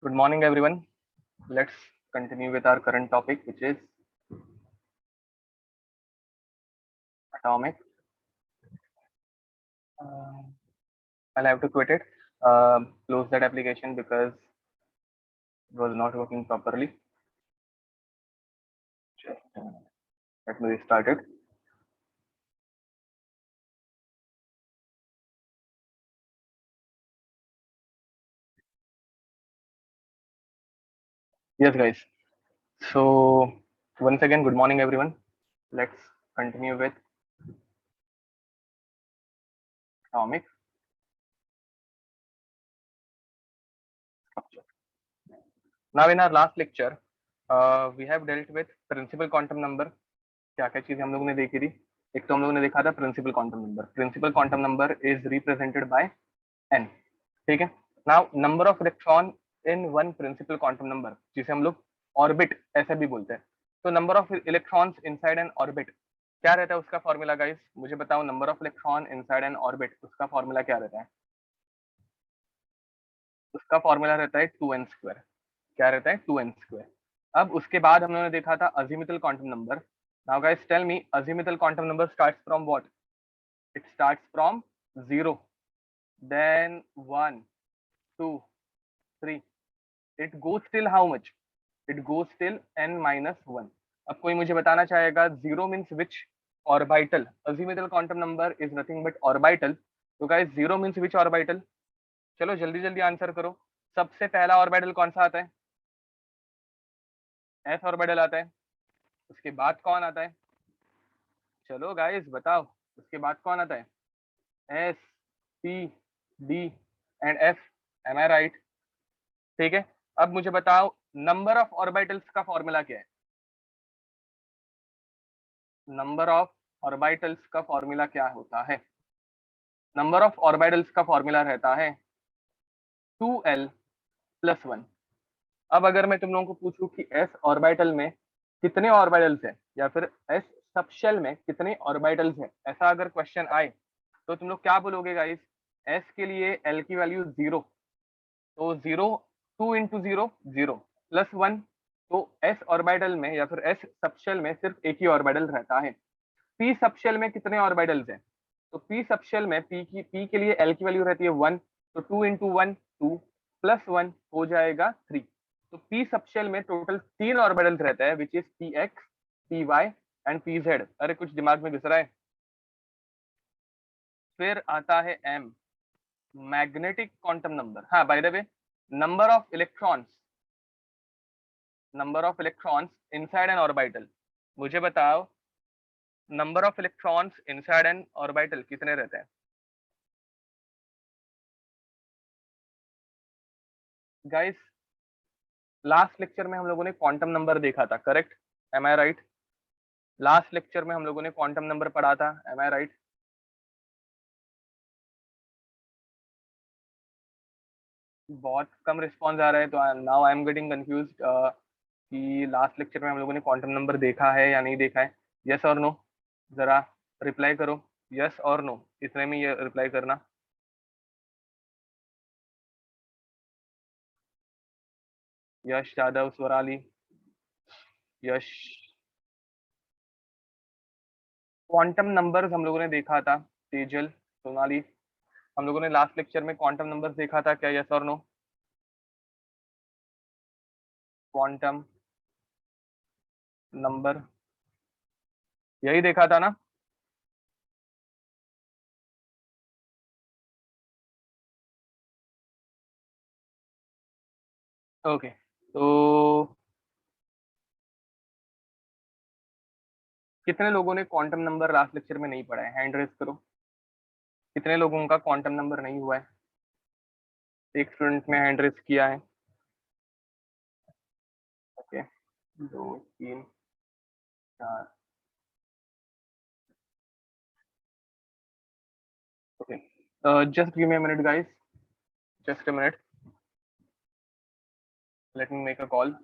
Good morning, everyone. Let's continue with our current topic, which is atomic. Uh, I'll have to quit it, close that application because it was not working properly. Just let me restart it. Yes, guys. So once again, good morning, everyone. Let's continue with atomic structure. Now, in our last lecture, we have dealt with principal quantum number. क्या क्या चीजें हम लोगों ने देखी थी? एक तो हम लोगों ने देखा था principal quantum number. Principal quantum number is represented by n. ठीक है. Now number of electron in one principal quantum number, जिसे हम लोग ऑर्बिट ऐसे भी बोलते हैं. तो number of electrons inside n orbit क्या रहता है उसका फॉर्मूला? गाइस मुझे बताओ, number of electron inside n orbit उसका फॉर्मूला क्या रहता है? उसका फॉर्मूला रहता है 2n². क्या रहता है? 2n². अब उसके बाद हम लोगों ने देखा था azimuthal quantum number. Now guys tell me, azimuthal quantum number starts from what? It starts from 0, then 1, 2, 3. It goes till how much? It goes till n-1. अब कोई मुझे बताना चाहेगा zero means which orbital? Azimuthal quantum number is nothing but orbital. तो guys zero means which orbital? चलो जल्दी जल्दी answer करो. सबसे पहला ऑर्बिटल कौन सा आता है? एस ऑर्बिटल आता है. उसके बाद कौन आता है? चलो गाइस बताओ, उसके बाद कौन आता है? S, p, d and f. Am I right? ठीक है. अब मुझे बताओ नंबर ऑफ ऑर्बिटल्स का फॉर्मूला क्या है? नंबर ऑफ ऑर्बिटल्स का फॉर्मूला क्या होता है? नंबर ऑफ ऑर्बिटल्स का फॉर्मूला रहता है 2l+1. अब अगर मैं तुम लोगों को पूछूं कि एस ऑर्बिटल में कितने ऑर्बिटल्स हैं, या फिर एस सबशेल में कितने ऑर्बिटल्स हैं, ऐसा अगर क्वेश्चन आए तो तुम लोग क्या बोलोगे गाइस? एस के लिए एल की वैल्यू 0, तो 0, 2 इंटू 0 0, +1. तो एस ऑर्बिटल में या फिर एस सबशेल में सिर्फ एक ही ऑर्बिटल रहता है. पी सबशेल में कितने ऑर्बिटल्स हैं? तो पी सबशेल में पी के लिए एल की वैल्यू रहती है 1, तो 2 इंटू 1 2, +1 हो जाएगा 3. तो पी सबशेल में टोटल 3 ऑर्बिटल्स रहता है, which is p x, p y and p z. अरे कुछ दिमाग में घुस रहा है? फिर आता है एम, मैग्नेटिक क्वांटम नंबर. हाँ, bye the way, number of electrons, number of electrons inside N orbital. मुझे बताओ number of electrons inside N orbital कितने रहते हैं? गाइस लास्ट लेक्चर में हम लोगों ने क्वांटम नंबर देखा था, correct? M I right? Last lecture में हम लोगों ने क्वांटम नंबर पढ़ा था, एम आई राइट? बहुत कम रिस्पॉन्स आ रहा है, तो now I am getting confuse कि लास्ट लेक्चर में हम लोगों ने क्वांटम नंबर देखा है या नहीं देखा है. यस और नो? जरा रिप्लाई करो, यस और नो, इतने में ये रिप्लाई करना. यश यादव, स्वराली, यश. क्वांटम नंबर्स हम लोगों ने देखा था, तेजल, सोनाली. हम लोगों ने लास्ट लेक्चर में क्वांटम नंबर्स देखा था क्या? यस और नो? क्वांटम नंबर यही देखा था ना? ओके. तो कितने लोगों ने क्वांटम नंबर लास्ट लेक्चर में नहीं पढ़ा है? हैंड रेज करो. कितने लोगों का क्वांटम नंबर नहीं हुआ है? एक स्टूडेंट ने हैंड रेज किया है. Okay, 2, 3, 4. Okay, just give me a minute guys, just a minute. Let me make a call.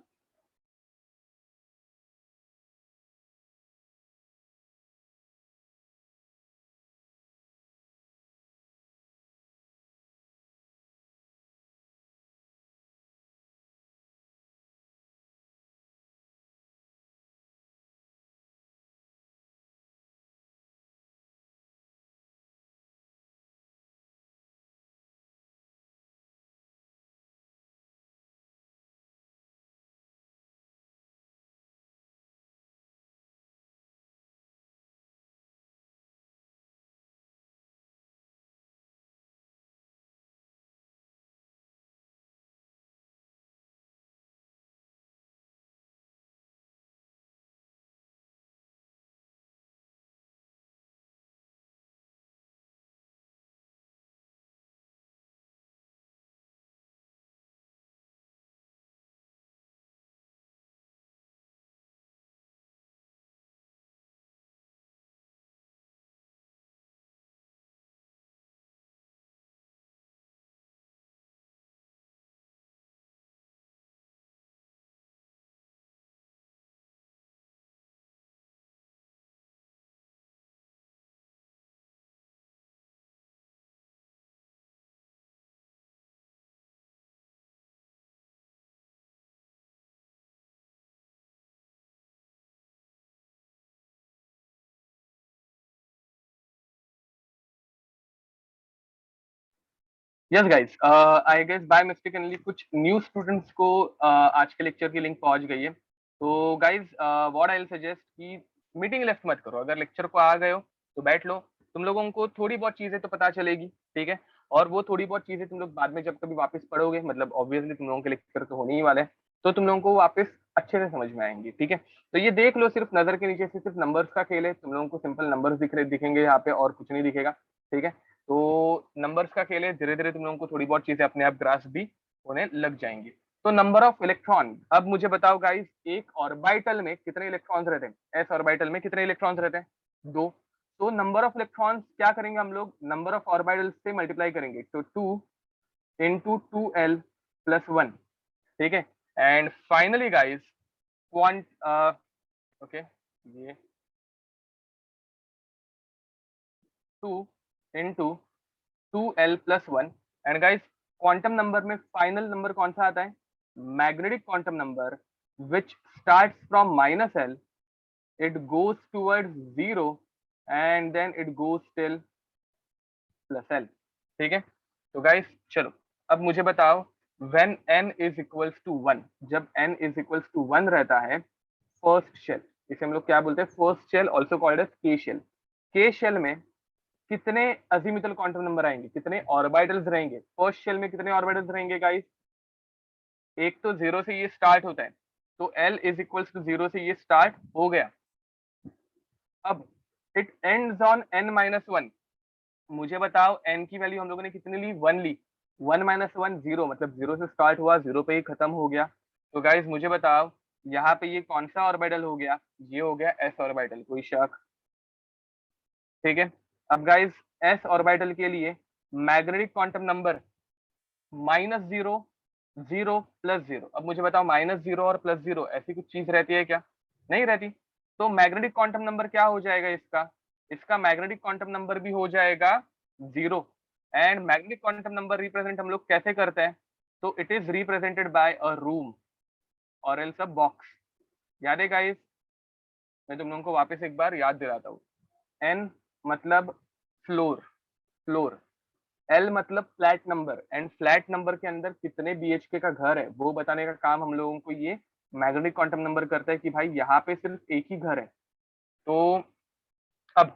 Yes guys, I guess by mistakenly कुछ न्यू स्टूडेंट्स को आज के लेक्चर की लिंक पहुंच गई है। तो guys what I will suggest कि मीटिंग लेफ्ट मत करो, अगर लेक्चर को आ गए हो तो बैठ लो। तुम लोगों को थोड़ी बहुत चीजें तो पता चलेगी, ठीक है। और वो थोड़ी बहुत चीजें तुम लोग बाद में जब कभी वापस पढ़ोगे, मतलब ऑब्वियसली तुम लोगों के लेक्चर तो होने ही वाले हैं, तो तुम लोगों को वापस अच्छे से समझ में आएंगी, ठीक है। तो ये देख लो, सिर्फ नजर के नीचे से सिर्फ नंबर्स का खेल है, तुम लोगों को सिंपल नंबर्स दिखेंगे यहाँ पे और कुछ नहीं दिखेगा, ठीक है। तो नंबर्स का खेल है, धीरे धीरे तुम लोगों को थोड़ी बहुत चीजें अपने आप ग्रास्प भी होने लग जाएंगी। तो नंबर ऑफ इलेक्ट्रॉन, अब मुझे बताओ गाइस, एक ऑर्बिटल में कितने इलेक्ट्रॉन्स रहते हैं? एस ऑर्बिटल में कितने इलेक्ट्रॉन्स रहते हैं? दो। तो नंबर ऑफ इलेक्ट्रॉन्स क्या करेंगे हम लोग? नंबर ऑफ ऑर्बिटल से मल्टीप्लाई करेंगे, तो 2 × 2l+1, ठीक है। And finally guys, quant okay, ये 2 × 2l+1। And guys, quantum number में फाइनल नंबर कौन सा आता है? Magnetic quantum number which starts from -l, it goes towards 0 and then it goes till +l, ठीक है। तो गाइस चलो, अब मुझे बताओ, when n is equals to 1, जब n इज इक्वल्स टू 1 रहता है, फर्स्ट शेल, इसे हम लोग क्या बोलते हैं? First shell, also called as K shell. K shell में कितने अजीमुथल क्वांटम नंबर आएंगे? कितने ऑर्बिटल्स रहेंगे? फर्स्ट शेल में कितने ऑर्बिटल्स रहेंगे गाइस? एक तो 0 से ये स्टार्ट होता है, तो l इज इक्वल्स टू 0 से ये स्टार्ट हो गया। अब इट एंड्स ऑन n-1। मुझे बताओ n की वैल्यू हम लोगों ने कितनी ली? 1 ली। 1 - 1 0, मतलब 0 से स्टार्ट हुआ, 0 पे ही खत्म हो गया। तो गाइस मुझे बताओ, यहाँ पे ये कौन सा ऑर्बिटल हो गया? ये हो गया s ऑर्बिटल, कोई शक? ठीक है। अब गाइस, s ऑर्बिटल के लिए मैग्नेटिक क्वांटम नंबर -0, 0 +0। अब मुझे बताओ, -0 और +0 ऐसी कुछ चीज रहती है क्या? नहीं रहती। तो मैग्नेटिक क्वांटम नंबर क्या हो जाएगा इसका? इसका मैग्नेटिक क्वांटम नंबर भी हो जाएगा 0। And magnetic quantum number represent हम लोग कैसे करते हैं? तो it is represented bye a room और एल्स अ बॉक्स। याद है गाइस? मैं तुम लोगों को वापस एक बार याद दिलाता हूँ। एन मतलब फ्लोर, फ्लोर। एल मतलब flat number, and flat number के अंदर कितने बीएचके का घर है वो बताने का काम हम लोगों को ये मैग्नेटिक क्वांटम नंबर करता है, कि भाई यहाँ पे सिर्फ एक ही घर है। तो अब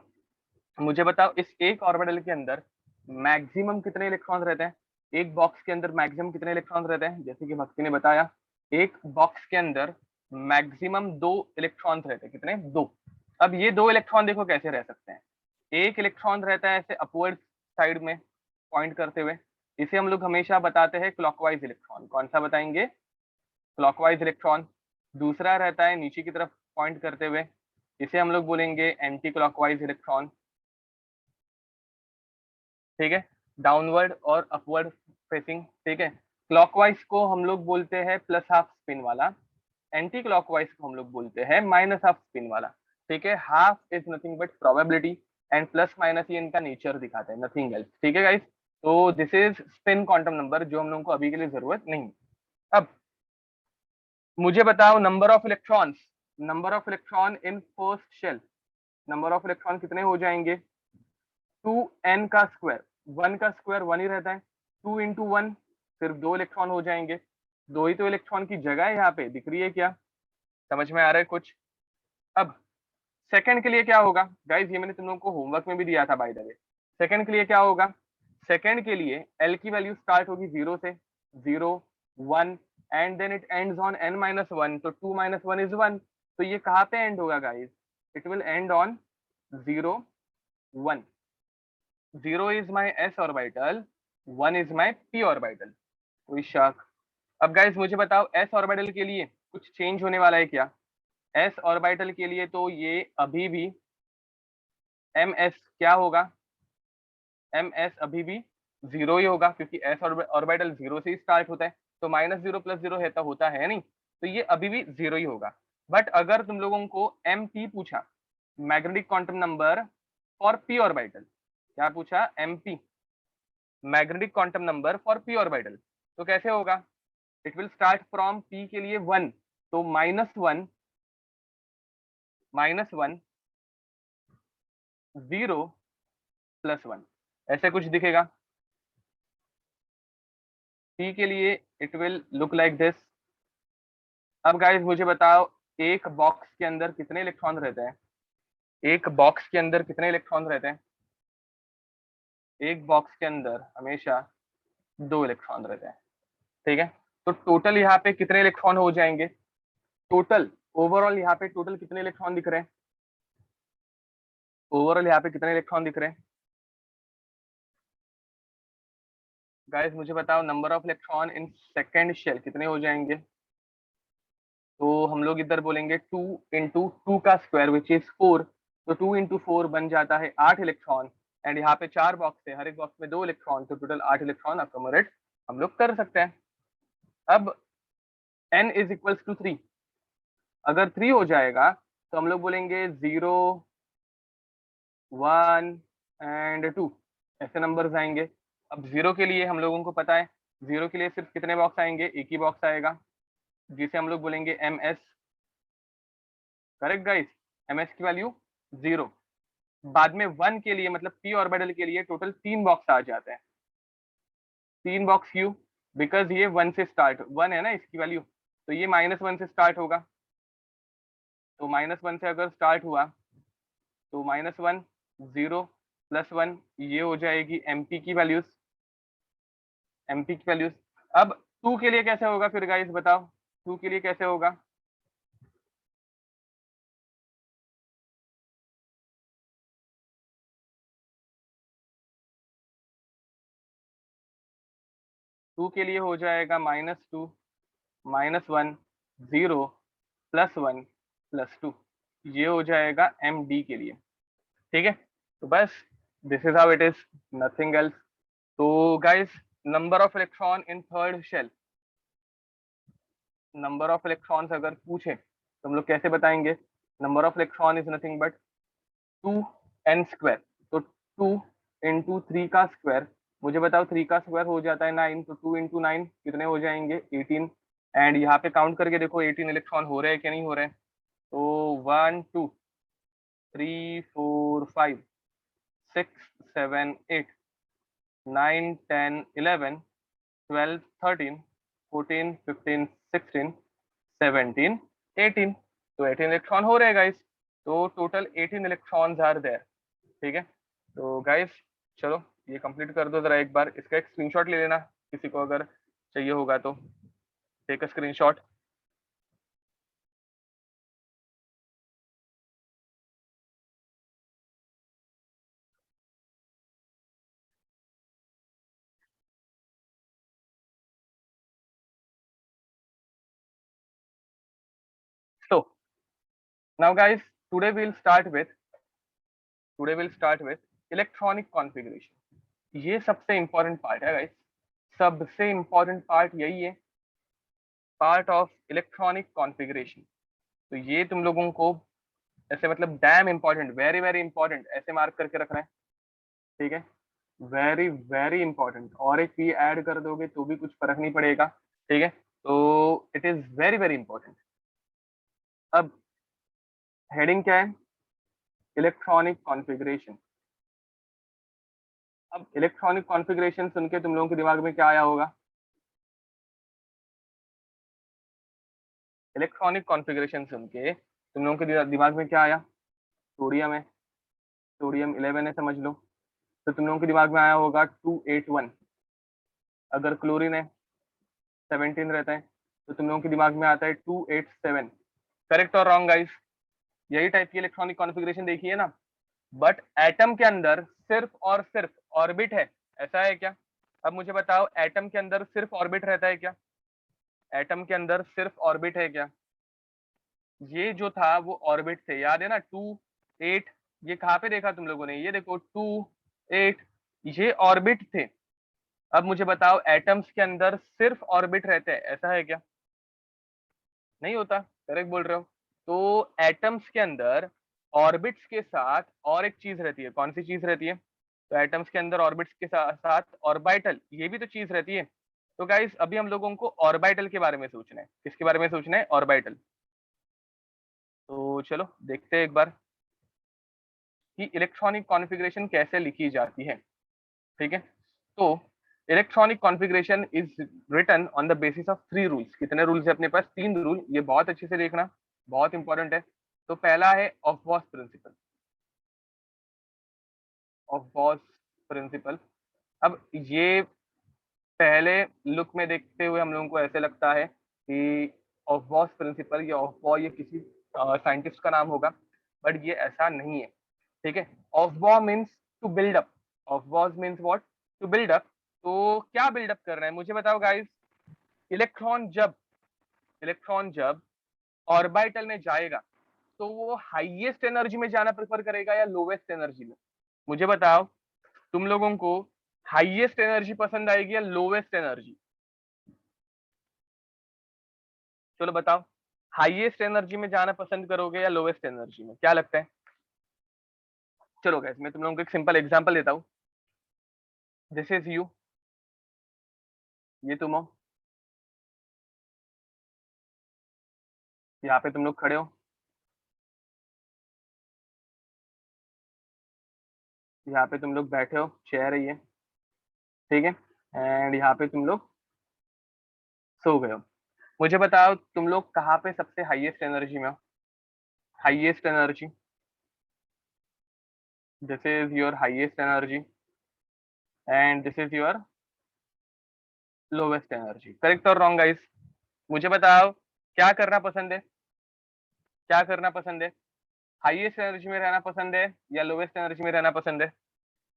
मुझे बताओ, इस एक ऑर्बिटल के अंदर मैक्सिमम कितने इलेक्ट्रॉन रहते हैं? एक बॉक्स के अंदर मैक्सिमम कितने इलेक्ट्रॉन रहते हैं? जैसे कि भक्ति ने बताया, एक बॉक्स के अंदर मैक्सिमम 2 इलेक्ट्रॉन रहते हैं। कितने? 2। अब ये 2 इलेक्ट्रॉन देखो कैसे रह सकते हैं। एक इलेक्ट्रॉन रहता है ऐसे अपवर्ड साइड में पॉइंट करते हुए, इसे हम लोग हमेशा बताते हैं क्लॉकवाइज इलेक्ट्रॉन। कौन सा बताएंगे? Clockwise electron. दूसरा रहता है नीचे की तरफ पॉइंट करते हुए, इसे हम लोग बोलेंगे एंटी क्लॉकवाइज इलेक्ट्रॉन, ठीक है। डाउनवर्ड और अपवर्ड फेसिंग, ठीक है। क्लॉकवाइज को हम लोग बोलते हैं +½ स्पिन वाला, एंटी क्लॉकवाइज को हम लोग बोलते हैं -½ स्पिन वाला, ठीक है। Half is nothing but probability, and plus minus ये इनका नेचर दिखाते हैं, नथिंग एल्स, ठीक है गाइस। तो this is spin quantum number, जो हम लोगों को अभी के लिए जरूरत नहीं। अब मुझे बताओ, number of electrons, number of electron in first shell, number of electron कितने हो जाएंगे? 2n का स्क्वायर, 1 का स्क्वायर 1 ही रहता है, 2 × 1 सिर्फ 2 इलेक्ट्रॉन हो जाएंगे। दो ही तो इलेक्ट्रॉन की जगह है यहाँ पे, दिख रही है क्या? समझ में आ रहा है कुछ? अब सेकंड के लिए क्या होगा गाइज? ये मैंने तुम लोगों को होमवर्क में भी दिया था बाय द वे। सेकंड के लिए क्या होगा? सेकंड के लिए एल की वैल्यू स्टार्ट होगी 0 से, 0 1 and then it ends on n-1, तो 2 - 1 इज 1। तो ये कहाँ पे एंड होगा guys? It will and on 0 1। 0 is my s orbital, 1 is my p orbital, कोई शक? अब गाइस मुझे बताओ, s ऑर्बिटल के लिए कुछ चेंज होने वाला है क्या? s ऑर्बिटल के लिए तो ये अभी भी ms क्या होगा? ms अभी भी 0 ही होगा, क्योंकि s ऑर्बिटल 0 से ही स्टार्ट होता है, तो -0 + 0 होता है नहीं, तो ये अभी भी 0 ही होगा। बट अगर तुम लोगों को mp पूछा, magnetic quantum number for p orbital, क्या पूछा? mp, magnetic quantum number for p orbital, तो कैसे होगा? It will start from p के लिए 1, तो -1 -1 0 +1, ऐसे कुछ दिखेगा। p के लिए it will look like this. अब गाइस मुझे बताओ एक बॉक्स के अंदर कितने इलेक्ट्रॉन रहते हैं? एक बॉक्स के अंदर कितने इलेक्ट्रॉन रहते हैं? एक बॉक्स के अंदर हमेशा 2 इलेक्ट्रॉन रहते हैं, ठीक है। तो टोटल यहाँ पे कितने इलेक्ट्रॉन हो जाएंगे? टोटल ओवरऑल यहाँ पे टोटल कितने इलेक्ट्रॉन दिख रहे हैं? ओवरऑल यहाँ पे कितने इलेक्ट्रॉन दिख रहे हैं गाइस? मुझे बताओ number of electron in second shell कितने हो जाएंगे? तो हम लोग इधर बोलेंगे 2 इंटू टू का स्क्वायर विच इज 4। तो 2 इंटू 4 बन जाता है 8 इलेक्ट्रॉन। एंड यहाँ पे 4 बॉक्स है, हर एक बॉक्स में 2 इलेक्ट्रॉन, तो टोटल 8 इलेक्ट्रॉन अकोमोडेट हम लोग कर सकते हैं। अब n इज इक्वल्स टू 3। अगर 3 हो जाएगा तो हम लोग बोलेंगे 0, 1 एंड 2, ऐसे नंबर्स आएंगे। अब 0 के लिए हम लोगों को पता है, 0 के लिए सिर्फ कितने बॉक्स आएंगे? एक ही बॉक्स आएगा, जिसे हम लोग बोलेंगे ms। Correct guys? ms की वैल्यू 0। बाद में 1 के लिए मतलब p ऑर्बिटल के लिए टोटल 3 बॉक्स आ जाते हैं। 3 बॉक्स क्यों? बिकॉज ये 1 से स्टार्ट, 1 है ना इसकी वैल्यू, तो ये -1 से स्टार्ट होगा। तो -1 से अगर स्टार्ट हुआ तो -1, 0, +1, ये हो जाएगी mp की वैल्यूज, mp की वैल्यूज। अब 2 के लिए कैसे होगा फिर गाइस बताओ? 2 के लिए कैसे होगा? टू के लिए हो जाएगा -2, -1, 0, +1, +2, ये हो जाएगा md के लिए, ठीक है। तो बस this is how it is, nothing else. तो guys number of electron in third shell, number of electrons अगर पूछे तो हम लोग कैसे बताएंगे? Number of electron is nothing but 2n²। तो 2 इंटू 3 का स्क्वायर, मुझे बताओ 3 का स्क्वायर हो जाता है 9, तो 2 इंटू 9 कितने हो जाएंगे? 18। एंड यहाँ पे काउंट करके देखो 18 इलेक्ट्रॉन हो रहे हैं कि नहीं हो रहे हैं? तो 1, 2, 3, 4, 5, 6, 7, 8, 9, 10, 11, 12, 13, 14, 15, 16, 17, 18। तो 18 इलेक्ट्रॉन हो रहे हैं गाइस। तो टोटल 18 इलेक्ट्रॉन्स आर देयर, ठीक है। तो गाइस चलो ये कंप्लीट कर दो जरा एक बार, इसका एक स्क्रीनशॉट ले लेना, किसी को अगर चाहिए होगा तो take a screenshot. So now guys, today we'll start with electronic configuration. ये सबसे इंपॉर्टेंट पार्ट है गाइस, सबसे इंपॉर्टेंट पार्ट यही है, पार्ट ऑफ इलेक्ट्रॉनिक कॉन्फ़िगरेशन। तो ये तुम लोगों को ऐसे मतलब dam important, very very important ऐसे मार्क करके रखना है, ठीक है। वेरी वेरी इंपॉर्टेंट, और एक पी ऐड कर दोगे तो भी कुछ फर्क नहीं पड़ेगा, ठीक है। तो it is very very important. अब हेडिंग क्या है? Electronic configuration. अब इलेक्ट्रॉनिक कॉन्फ़िगरेशन सुन के तुम लोगों के दिमाग में क्या आया होगा? इलेक्ट्रॉनिक कॉन्फ़िगरेशन सुन के तुम लोगों के दिमाग में क्या आया? सोडियम है, सोडियम 11 है समझ लो, तो तुम लोगों के दिमाग में आया होगा 281। अगर क्लोरीन है 17 रहता है, तो तुम लोगों के दिमाग में आता है 287। करेक्ट और रॉन्ग गाइस? यही टाइप की इलेक्ट्रॉनिक कॉन्फ़िगरेशन देखी है ना। बट एटम के अंदर सिर्फ और सिर्फ ऑर्बिट है, ऐसा है क्या? अब मुझे बताओ एटम के अंदर सिर्फ ऑर्बिट रहता है क्या? एटम के अंदर सिर्फ ऑर्बिट है क्या? ये जो था वो ऑर्बिट थे, याद है ना? 2, 8, ये कहाँ पे देखा तुम लोगों ने? ये देखो 2, 8, ये ऑर्बिट थे। अब मुझे बताओ एटम्स के अंदर सिर्फ ऑर्बिट रहते हैं, ऐसा है क्या? नहीं होता, करेक्ट बोल रहे हो। तो एटम्स के अंदर ऑर्बिट्स के साथ और एक चीज रहती है, कौन सी चीज रहती है? तो एटम्स के अंदर ऑर्बिट्स के साथ ऑर्बिटल, ये भी तो चीज रहती है। तो गाइस अभी हम लोगों को ऑर्बिटल के बारे में सोचना है। किसके बारे में सोचना है? ऑर्बिटल। तो चलो देखते हैं एक बार कि इलेक्ट्रॉनिक कॉन्फ़िगरेशन कैसे लिखी जाती है, ठीक है। तो electronic configuration is written on the basis of 3 rules. कितने रूल्स है अपने पास? 3 रूल। ये बहुत अच्छे से देखना, बहुत इंपॉर्टेंट है। तो पहला है Aufbau principle. Aufbau principle. अब ये पहले लुक में देखते हुए हम लोगों को ऐसे लगता है कि ऑफ बॉस प्रिंसिपल या ऑफ बॉ ये किसी साइंटिस्ट का नाम होगा, बट ये ऐसा नहीं है। ठीक है, Aufbau means to build up. Aufbau means what? To build up. तो क्या बिल्डअप कर रहे हैं मुझे बताओ गाइस। इलेक्ट्रॉन जब ऑर्बिटल में जाएगा तो वो हाईएस्ट एनर्जी में जाना प्रेफर करेगा या लोवेस्ट एनर्जी में? मुझे बताओ, तुम लोगों को हाईएस्ट एनर्जी पसंद आएगी या लोवेस्ट एनर्जी? चलो बताओ, हाईएस्ट एनर्जी में जाना पसंद करोगे या लोवेस्ट एनर्जी में? क्या लगता है? चलो गाइस, मैं तुम लोगों को एक सिंपल एग्जांपल देता हूँ। दिस इज यू, ये तुम हो, यहाँ पे तुम लोग खड़े हो, यहाँ पे तुम लोग बैठे हो, चेयर है ये, ठीक है, एंड यहाँ पे तुम लोग सो गए हो। मुझे बताओ, तुम लोग कहाँ पे सबसे हाईएस्ट एनर्जी में हो? Highest energy, this is your highest energy and this is your lowest energy. Correct और रॉन्ग गाइस? मुझे बताओ, क्या करना पसंद है? क्या करना पसंद है? हाईएस्ट एनर्जी में रहना पसंद है या लोवेस्ट एनर्जी में रहना पसंद है?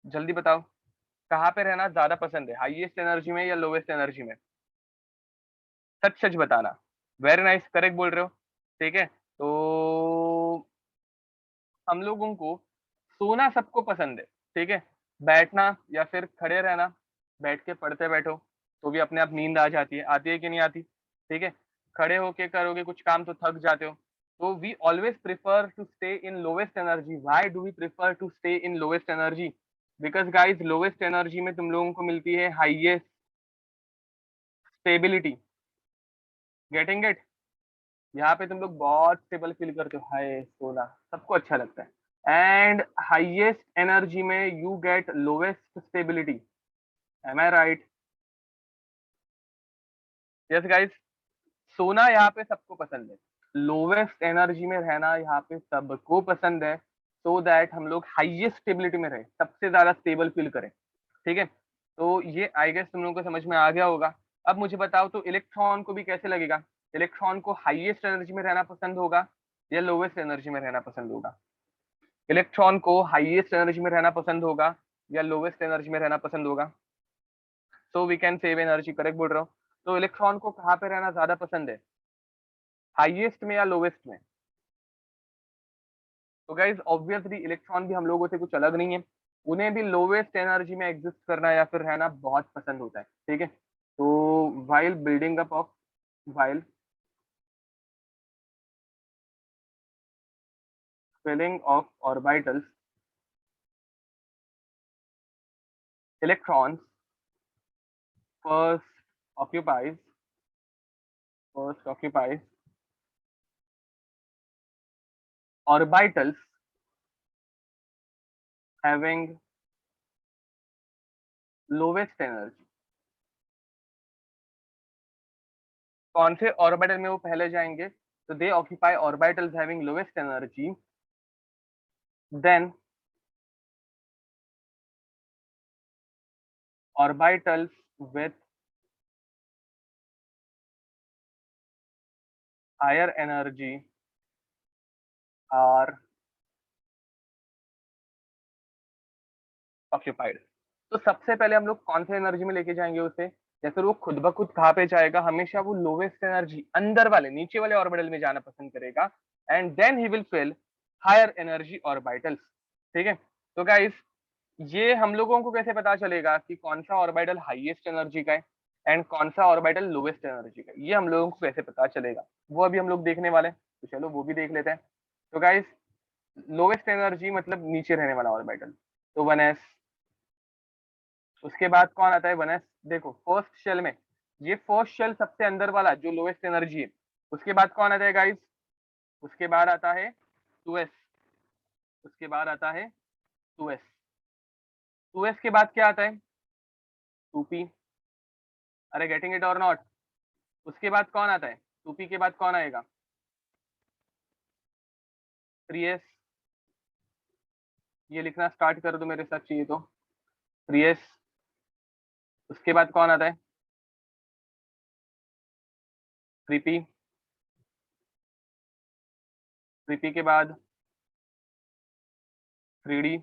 जल्दी बताओ, कहाँ पे रहना ज्यादा पसंद है, हाईएस्ट एनर्जी में या लोवेस्ट एनर्जी में? सच सच बताना। वेरी नाइस, करेक्ट बोल रहे हो। ठीक है, तो हम लोगों को सोना सबको पसंद है, ठीक है, बैठना या फिर खड़े रहना, बैठ के पढ़ते बैठो तो भी अपने आप नींद आ जाती है। आती है कि नहीं आती? ठीक है, खड़े होके करोगे कुछ काम तो थक जाते हो। तो we always prefer to stay in lowest energy. Why do we prefer to stay in lowest energy? Because guys, lowest energy में तुम लोगों को मिलती है हाईएस्ट स्टेबिलिटी। Getting it? यहाँ पे तुम लोग बहुत स्टेबल फील करते हो, हाय सोना सबको अच्छा लगता है। एंड हाईएस्ट एनर्जी में you get lowest stability. Am I right? Yes guys, सोना यहाँ पे सबको पसंद है, लोवेस्ट एनर्जी में रहना यहाँ पे सबको पसंद है, सो दैट हम लोग हाईएस्ट स्टेबिलिटी में रहे, सबसे ज्यादा स्टेबल फील करें। ठीक है, तो ये आई गेस तुम लोगों को समझ में आ गया होगा। अब मुझे बताओ, तो इलेक्ट्रॉन को भी कैसे लगेगा? इलेक्ट्रॉन को हाईएस्ट एनर्जी में रहना पसंद होगा या लोवेस्ट एनर्जी में रहना पसंद होगा? इलेक्ट्रॉन को हाईएस्ट एनर्जी में रहना पसंद होगा या लोवेस्ट एनर्जी में रहना पसंद होगा? So we can save energy. Correct बोल रहा हूँ। तो इलेक्ट्रॉन को कहाँ पे रहना ज्यादा पसंद है, हाईएस्ट में या लोवेस्ट में? तो गाइज ऑब्वियसली इलेक्ट्रॉन भी हम लोगों से कुछ अलग नहीं है, उन्हें भी लोवेस्ट एनर्जी में एग्जिस्ट करना या फिर रहना बहुत पसंद होता है। ठीक है, तो while building up of while filling of orbitals, electrons first occupies first occupies orbitals having lowest energy। कौन से ऑर्बिटल में वो पहले जाएंगे? तो they occupy orbitals having lowest energy, then orbitals with higher energy are occupied। तो सबसे पहले हम लोग कौन से एनर्जी में लेके जाएंगे उसे, या फिर वो खुद ब खुद कहाँ पे जाएगा? हमेशा वो लोवेस्ट एनर्जी अंदर वाले नीचे वाले ऑर्बिटल में जाना पसंद करेगा, and then he will fill higher energy orbitals. ठीक है, तो गाइस ये हम लोगों को कैसे पता चलेगा कि कौन सा ऑर्बिटल हाईएस्ट एनर्जी का है एंड कौन सा ऑर्बिटल लोवेस्ट एनर्जी का है? ये हम लोगों को कैसे पता चलेगा, वो अभी हम लोग देखने वाले हैं। तो चलो वो भी देख लेते हैं। तो गाइस, लोवेस्ट एनर्जी मतलब नीचे रहने वाला ऑर्बिटल, तो 1s। उसके बाद कौन आता है? 1s। देखो फर्स्ट शेल में, ये फर्स्ट शेल सबसे अंदर वाला जो लोवेस्ट एनर्जी है। उसके बाद कौन आता है गाइस? उसके बाद आता है 2s। उसके बाद आता है 2s। 2s के बाद क्या आता है? 2p, अरे गेटिंग इट और नॉट। उसके बाद कौन आता है, 2p के बाद कौन आएगा, 3s, ये लिखना स्टार्ट कर दो मेरे साथ चाहिए तो, 3s। उसके बाद कौन आता है, 3p, 3p के बाद 3d।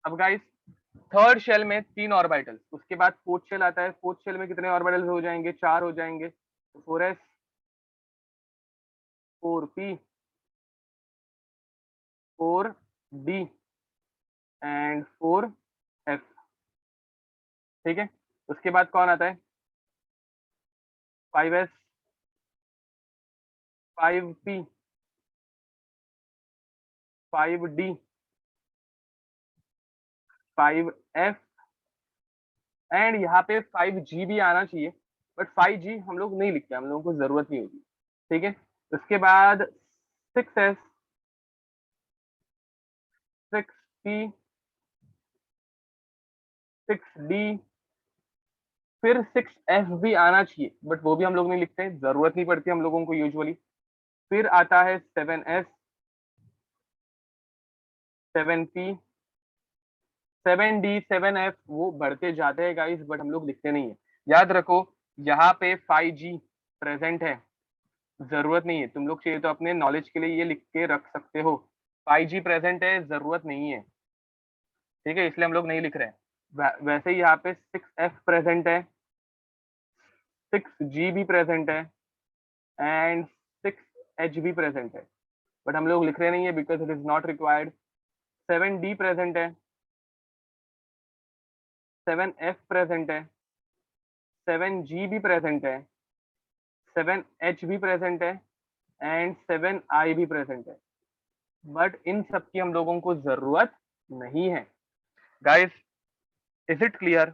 अब गाइस थर्ड शेल में 3 ऑर्बिटल्स, उसके बाद फोर्थ शेल आता है, फोर्थ शेल में कितने ऑर्बिटल्स हो जाएंगे, 4 हो जाएंगे, तो 4s, 4p, 4d and 4f। ठीक है, उसके बाद कौन आता है, 5s, 5p, 5d, 5f and यहाँ पे 5g भी आना चाहिए, बट 5g हम लोग नहीं लिखते, हम लोगों को जरूरत नहीं होगी। ठीक है, उसके बाद 6s, 6p, 6d, फिर 6f भी आना चाहिए, बट वो भी हम लोग नहीं लिखते, जरूरत नहीं पड़ती हम लोगों को यूजुअली। फिर आता है 7s, 7p, 7d, 7f, वो बढ़ते जाते हैं गाइस, बट हम लोग लिखते नहीं है। याद रखो यहाँ पे 5g प्रेजेंट है, जरूरत नहीं है, तुम लोग चाहिए तो अपने नॉलेज के लिए ये लिख के रख सकते हो, 5g प्रेजेंट है, जरूरत नहीं है। ठीक है, इसलिए हम लोग नहीं लिख रहे हैं। वैसे ही यहाँ पे 6f प्रेजेंट है, 6g भी प्रेजेंट है एंड 6h भी प्रेजेंट है, बट हम लोग लिख रहे नहीं है because it is not required. 7d present है, 7f प्रेजेंट है, 7g भी प्रेजेंट है, 7h भी प्रेजेंट है एंड 7i भी प्रेजेंट है, बट इन सब की हम लोगों को जरूरत नहीं है। गाइस इज इट क्लियर,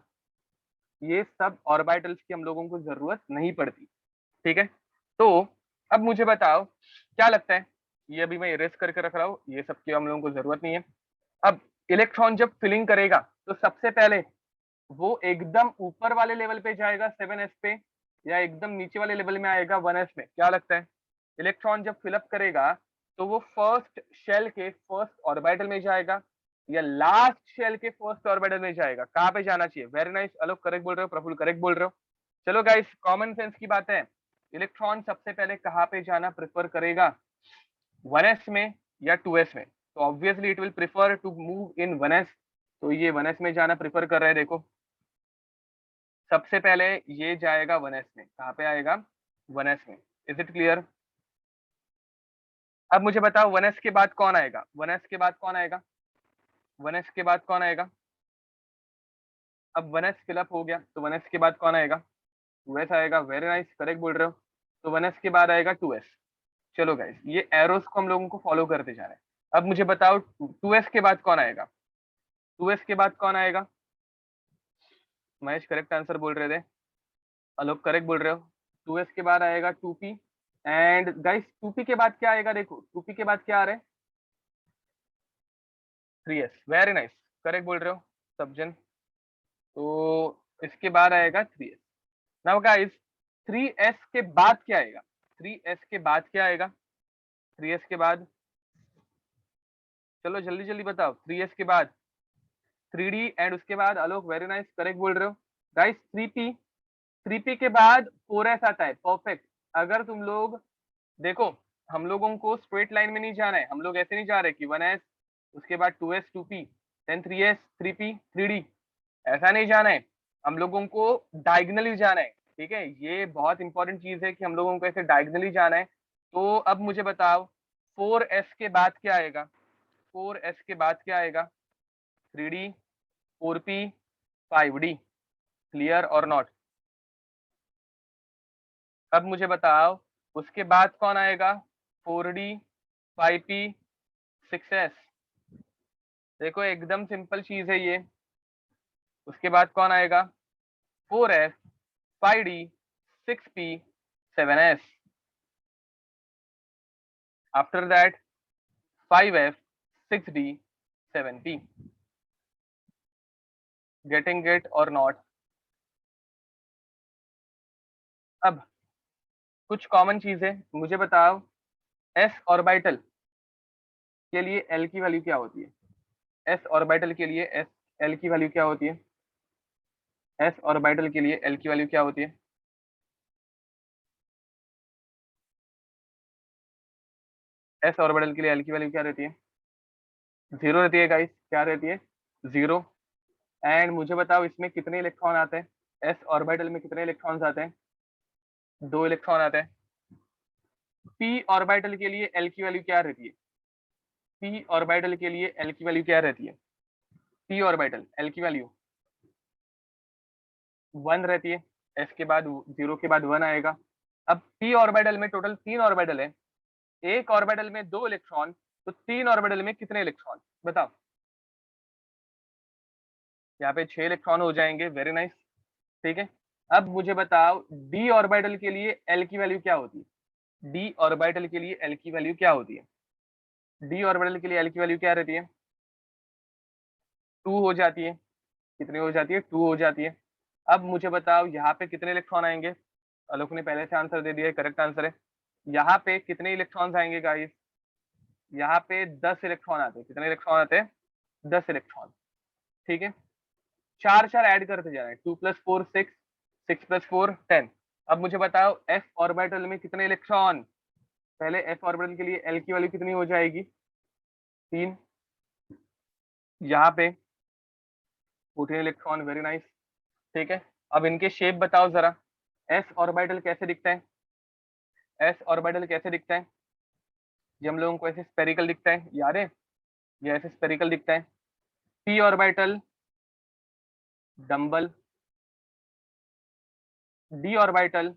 ये सब ऑर्बिटल्स की हम लोगों को जरूरत नहीं पड़ती। ठीक है, तो अब मुझे बताओ क्या लगता है, ये अभी मैं इरेज करके रख रहा हूँ, ये सब की हम लोगों को जरूरत नहीं है। अब इलेक्ट्रॉन जब फिलिंग करेगा तो सबसे पहले वो एकदम ऊपर वाले लेवल पे जाएगा 7s पे, या एकदम नीचे वाले लेवल में आएगा 1s में, क्या लगता है। इलेक्ट्रॉन जब फिलअप करेगा तो वो फर्स्ट शेल के फर्स्ट ऑर्बिटल में जाएगा या लास्ट शेल के फर्स्ट ऑर्बिटल में जाएगा, कहाँ पे जाना चाहिए। वेरी नाइस, आलोक करेक्ट बोल रहे हो, प्रफुल करेक्ट बोल रहे हो। चलो गाइस कॉमन सेंस की बात है, इलेक्ट्रॉन सबसे पहले कहाँ पे जाना प्रेफर करेगा, 1s में या 2s में। तो obviously it will prefer to move in 1s, तो ये 1s में जाना प्रेफर कर रहे हैं। देखो सबसे पहले ये जाएगा 1s में, कहाँ पे आएगा, 1s में। Is it clear. अब मुझे बताओ 1s के बाद कौन आएगा, 1s के बाद कौन आएगा, 1s के बाद कौन आएगा। अब 1s फिलअप हो गया तो 1s के बाद कौन आएगा, 2s आएगा। वेरी नाइस, करेक्ट बोल रहे हो। तो 1s के बाद आएगा 2s। चलो गाइस ये एरोस को हम लोगों को फॉलो करते जा रहे हैं। अब मुझे बताओ 2s के बाद कौन आएगा, 2s के बाद कौन आएगा। महेश करेक्ट आंसर बोल रहे थे, आलोक करेक्ट बोल रहे हो। 2s के बाद आएगा 2p एंड गाइस 2p के बाद क्या आएगा, देखो 2p के बाद क्या आ रहा है, 3s। वेरी नाइस, करेक्ट बोल रहे हो सब जन। तो इसके बाद आएगा 3s। नाउ गाइस 3s के बाद क्या आएगा, 3s के बाद क्या आएगा, 3s के बाद चलो जल्दी जल्दी बताओ, 3s के बाद 3d एंड उसके बाद आलोक वेरी नाइस करेक्ट बोल रहे हो। गाइस 3p, 3p के बाद 4s आता है, परफेक्ट। अगर तुम लोग देखो हम लोगों को स्ट्रेट लाइन में नहीं जाना है, हम लोग ऐसे नहीं जा रहे कि 1s उसके बाद 2s 2p then 3s 3p 3d, ऐसा नहीं जाना है, हम लोगों को डायगनली जाना है। ठीक है, ये बहुत इंपॉर्टेंट चीज है कि हम लोगों को ऐसे डायगनली जाना है। तो अब मुझे बताओ 4s के बाद क्या आएगा, 4s के बाद क्या आएगा, 3d 4p 5d, क्लियर और नॉट। अब मुझे बताओ उसके बाद कौन आएगा, 4d 5p 6s। देखो एकदम सिंपल चीज है ये। उसके बाद कौन आएगा, 4s 5d 6p 7s। After that 5f 6d 7p। Getting it और नॉट? अब कुछ कॉमन चीजें मुझे बताओ, एस ऑर्बिटल के लिए एल की वैल्यू क्या होती है? एस ऑर्बिटल के लिए एस एल की वैल्यू क्या होती है? एस ऑर्बिटल के लिए एल की वैल्यू क्या होती है? एस ऑर्बिटल के लिए एल की वैल्यू क्या रहती है? जीरो रहती है गाइस, क्या रहती है? जीरो। एंड मुझे बताओ इसमें कितने इलेक्ट्रॉन आते हैं? एस ऑर्बिटल में कितने इलेक्ट्रॉन्स आते हैं? दो इलेक्ट्रॉन आते हैं। पी ऑर्बिटल के लिए एल की वैल्यू क्या रहती है? पी ऑर्बिटल के लिए एल की वैल्यू क्या रहती है? पी ऑर्बिटल एल की वैल्यू 1 रहती है। एस के बाद जीरो के बाद 1 आएगा। अब पी ऑर्बिटल में टोटल 3 ऑर्बिटल है, एक ऑर्बिटल में 2 इलेक्ट्रॉन, तो 3 ऑर्बिटल में कितने इलेक्ट्रॉन बताओ? यहाँ पे 6 इलेक्ट्रॉन हो जाएंगे। Very nice. ठीक है। अब मुझे बताओ डी ऑर्बिटल के लिए एल की वैल्यू क्या होती है? डी ऑर्बिटल के लिए एल की वैल्यू क्या होती है? डी ऑर्बिटल के लिए एल की वैल्यू क्या रहती है? 2 हो जाती है। कितनी हो जाती है? 2 हो जाती है। अब मुझे बताओ यहाँ पे कितने इलेक्ट्रॉन आएंगे? आलोक ने पहले से आंसर दे दिया, करेक्ट आंसर है। यहाँ पे कितने इलेक्ट्रॉन्स आएंगे गाइस? यहाँ पे 10 इलेक्ट्रॉन आते हैं। कितने इलेक्ट्रॉन आते हैं? 10 इलेक्ट्रॉन। ठीक है। चार चार ऐड करते जा रहे हैं, 2 + 4 6, 6 + 4 10। अब मुझे बताओ एस ऑर्बिटल में कितने इलेक्ट्रॉन? पहले एस ऑर्बिटल के लिए एल की वैल्यू कितनी हो जाएगी? 3। यहाँ पे 14 इलेक्ट्रॉन। Very nice. ठीक है। अब इनके शेप बताओ जरा। एस ऑर्बिटल कैसे दिखता है? एस ऑर्बिटल कैसे दिखता है? ये हम लोगों को ऐसे स्पेरिकल दिखता है, याद है? ये ऐसे स्पेरिकल दिखता है। P orbital dumbbell, D orbital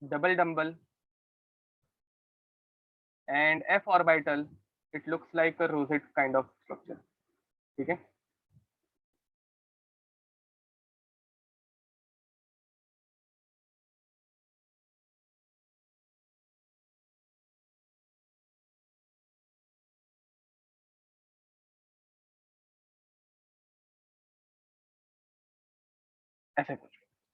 double dumbbell, and F orbital it looks like a rosette kind of structure. ठीक है। ऐसे कुछ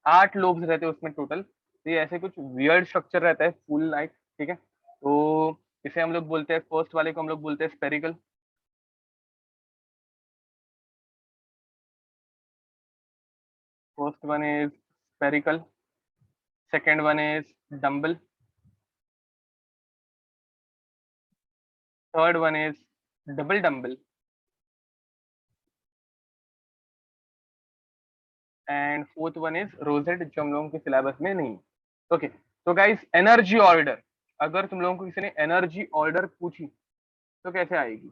8 लोब्स रहते हैं उसमें टोटल। तो ये ऐसे कुछ वियर्ड स्ट्रक्चर रहता है फुल लाइक। ठीक है। तो इसे हम लोग बोलते हैं, फर्स्ट वाले को हम लोग बोलते हैं spherical. First one is spherical, second one is dumbbell, third one is double dumbbell, and fourth one is rosette, जो हम लोगों के सिलेबस में नहीं। ओके। तो गाइस एनर्जी ऑर्डर, अगर तुम लोगों को किसी ने एनर्जी ऑर्डर पूछी तो कैसे आएगी?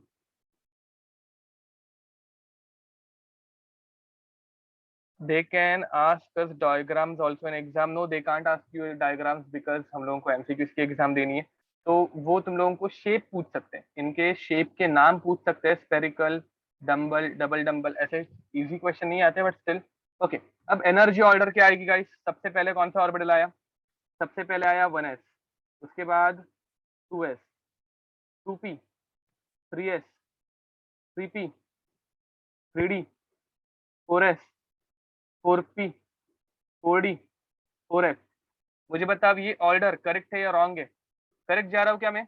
They can ask us diagrams also in exam. No, they can't ask you diagrams because हम लोगों को एमसीक्यूज की एग्जाम देनी है। तो वो तुम लोगों को शेप पूछ सकते हैं, इनके शेप के नाम पूछ सकते हैं, स्पेरिकल, डम्बल, डबल डम्बल, ऐसे इजी क्वेश्चन नहीं आते बट स्टिल। ओके। अब एनर्जी ऑर्डर क्या आएगी गाइस? सबसे पहले कौन सा ऑर्बिटल आया? सबसे पहले आया 1s, उसके बाद 2s, 2p, 3s, 3p, 3d, 4s, 4p, 4d, 4f। मुझे बता अब ये ऑर्डर करेक्ट है या रॉन्ग है? करेक्ट जा रहा हूँ क्या मैं?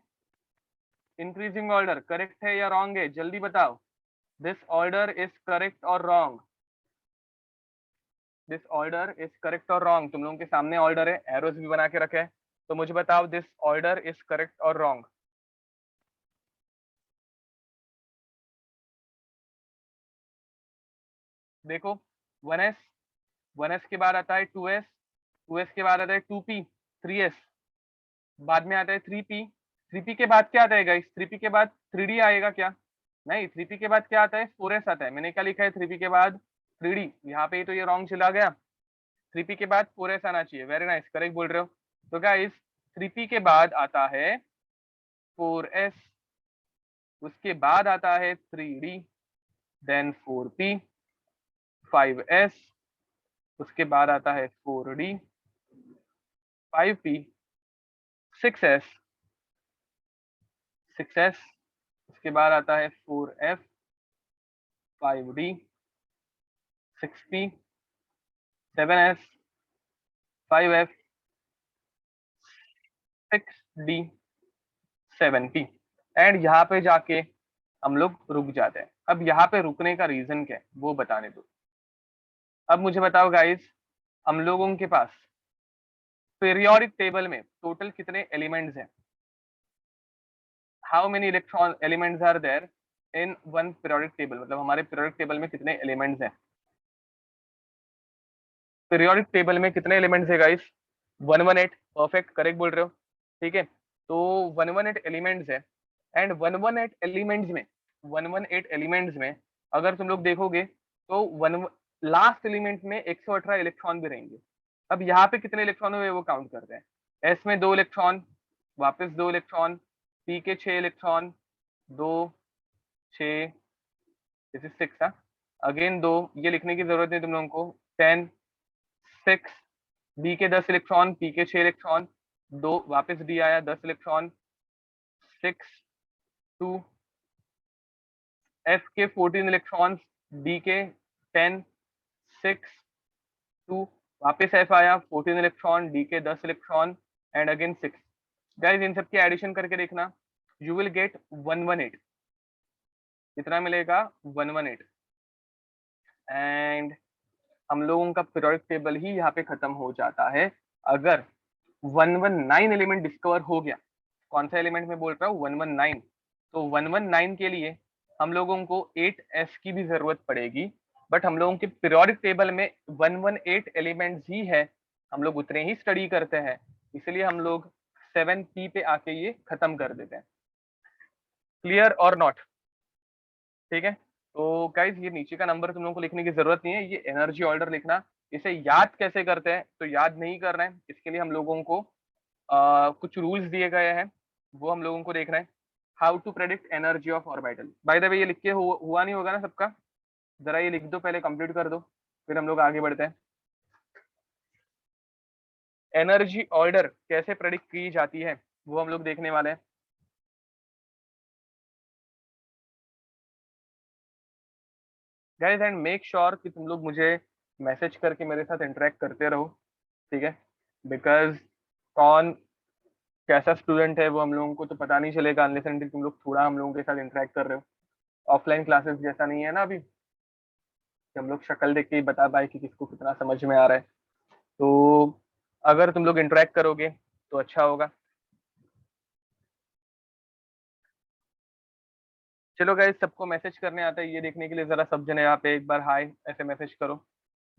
इंक्रीजिंग ऑर्डर करेक्ट है या रॉन्ग है? जल्दी बताओ। दिस ऑर्डर इज करेक्ट और wrong? This order is correct और रॉन्ग? तुम लोगों के सामने ऑर्डर है, एरोज भी बना के रखे हैं, तो मुझे बताओ दिस ऑर्डर इज करेक्ट और रॉन्ग? देखो, 1s, 1s के बाद आता है 2s, 2s के बाद आता है 2p, 3s, बाद में आता है 3p, 3p के बाद क्या आता है गाइस? 3p के बाद 3d आएगा क्या? नहीं, 3p के बाद क्या आता है? 4s आता है। मैंने क्या लिखा है? 3p के बाद 3d। यहाँ पे तो ये रॉन्ग चला गया। 3p के बाद 4s आना चाहिए। वेरी नाइस, करेक्ट बोल रहे हो। तो गाइस 3p के बाद आता है 4s, उसके बाद आता है 3d, देन 4p, 5s, उसके बाद आता है 4d, 5p, 6s, 6s, उसके बाद आता है 4f, 5d, 6p, 7s, 5f, 6d, 7p। And यहाँ पे जाके हम लोग रुक जाते हैं। अब यहाँ पे रुकने का रीजन क्या है वो बताने दो। अब मुझे बताओ गाइस, हम लोगों के पास पीरियोडिक टेबल में टोटल कितने एलिमेंट्स हैं? How many electron elements are there in one periodic table, मतलब हमारे पीरियोडिक टेबल में कितने एलिमेंट्स हैं? पीरियोडिक टेबल में कितने एलिमेंट्स है गाइस? 118, परफेक्ट, करेक्ट बोल रहे हो। ठीक है, तो 118 एलिमेंट्स है। एंड 118 एलिमेंट्स में 118 एलिमेंट्स में अगर तुम लोग देखोगे तो वन लास्ट एलिमेंट में 118 इलेक्ट्रॉन भी रहेंगे। अब यहाँ पे कितने इलेक्ट्रॉन हुए वो काउंट करते हैं। एस में 2 इलेक्ट्रॉन, वापस 2 इलेक्ट्रॉन, पी के 6 इलेक्ट्रॉन, 2, 6, दिस इज 6, अगेन 2, ये लिखने की जरूरत नहीं तुम लोगों को, 10, 6, डी के 10 इलेक्ट्रॉन, पी के 6 इलेक्ट्रॉन, 2, वापस डी आया 10 इलेक्ट्रॉन, 6, 2, एफ के 14 इलेक्ट्रॉन, डी के 10, 6, 2, वापस एफ आया 14 इलेक्ट्रॉन, डी के 10 electron and again 6। Guys in सब की एडिशन करके देखना, यू विल गेट 118। कितना मिलेगा? 118। एंड हम लोगों का पीरियोडिक टेबल ही यहाँ पे खत्म हो जाता है अगर 119 एलिमेंट डिस्कवर हो गया। कौन सा एलिमेंट में बोल रहा हूँ? 119। तो 119 के लिए हम लोगों को 8s की भी जरूरत पड़ेगी, बट हम लोगों के पीरियोडिक टेबल में 118 एलिमेंट्स ही है, हम लोग उतने ही स्टडी करते हैं, इसलिए हम लोग 7p पे आके ये खत्म कर देते हैं। क्लियर और नॉट? ठीक है, तो गाइज ये नीचे का नंबर तुम लोगों को लिखने की जरूरत नहीं है, ये एनर्जी ऑर्डर लिखना। इसे याद कैसे करते हैं? तो याद नहीं करना है, इसके लिए हम लोगों को कुछ रूल्स दिए गए हैं, वो हम लोगों को देखना है। How to predict energy of orbital. By the way ये लिख के हुआ नहीं होगा ना सबका? जरा ये लिख दो, पहले कंप्लीट कर दो, फिर हम लोग आगे बढ़ते हैं। एनर्जी ऑर्डर कैसे प्रेडिक्ट की जाती है वो हम लोग देखने वाले हैं। गाइस एंड मेक श्योर कि तुम लोग मुझे मैसेज करके मेरे साथ इंटरेक्ट करते रहो, ठीक है? बिकॉज कौन कैसा स्टूडेंट है वो हम लोगों को तो पता नहीं चलेगा अनलेस एंटिल तुम लोग थोड़ा हम लोगों के साथ इंटरेक्ट कर रहे हो। ऑफलाइन क्लासेस जैसा नहीं है ना अभी, कि हम लोग शक्ल देख के ही बता पाए कि किसको कितना समझ में आ रहा है। तो अगर तुम लोग इंटरेक्ट करोगे तो अच्छा होगा। चलो गाइस, सबको मैसेज करने आता है ये देखने के लिए जरा सब जने यहाँ पे एक बार हाय ऐसे मैसेज करो,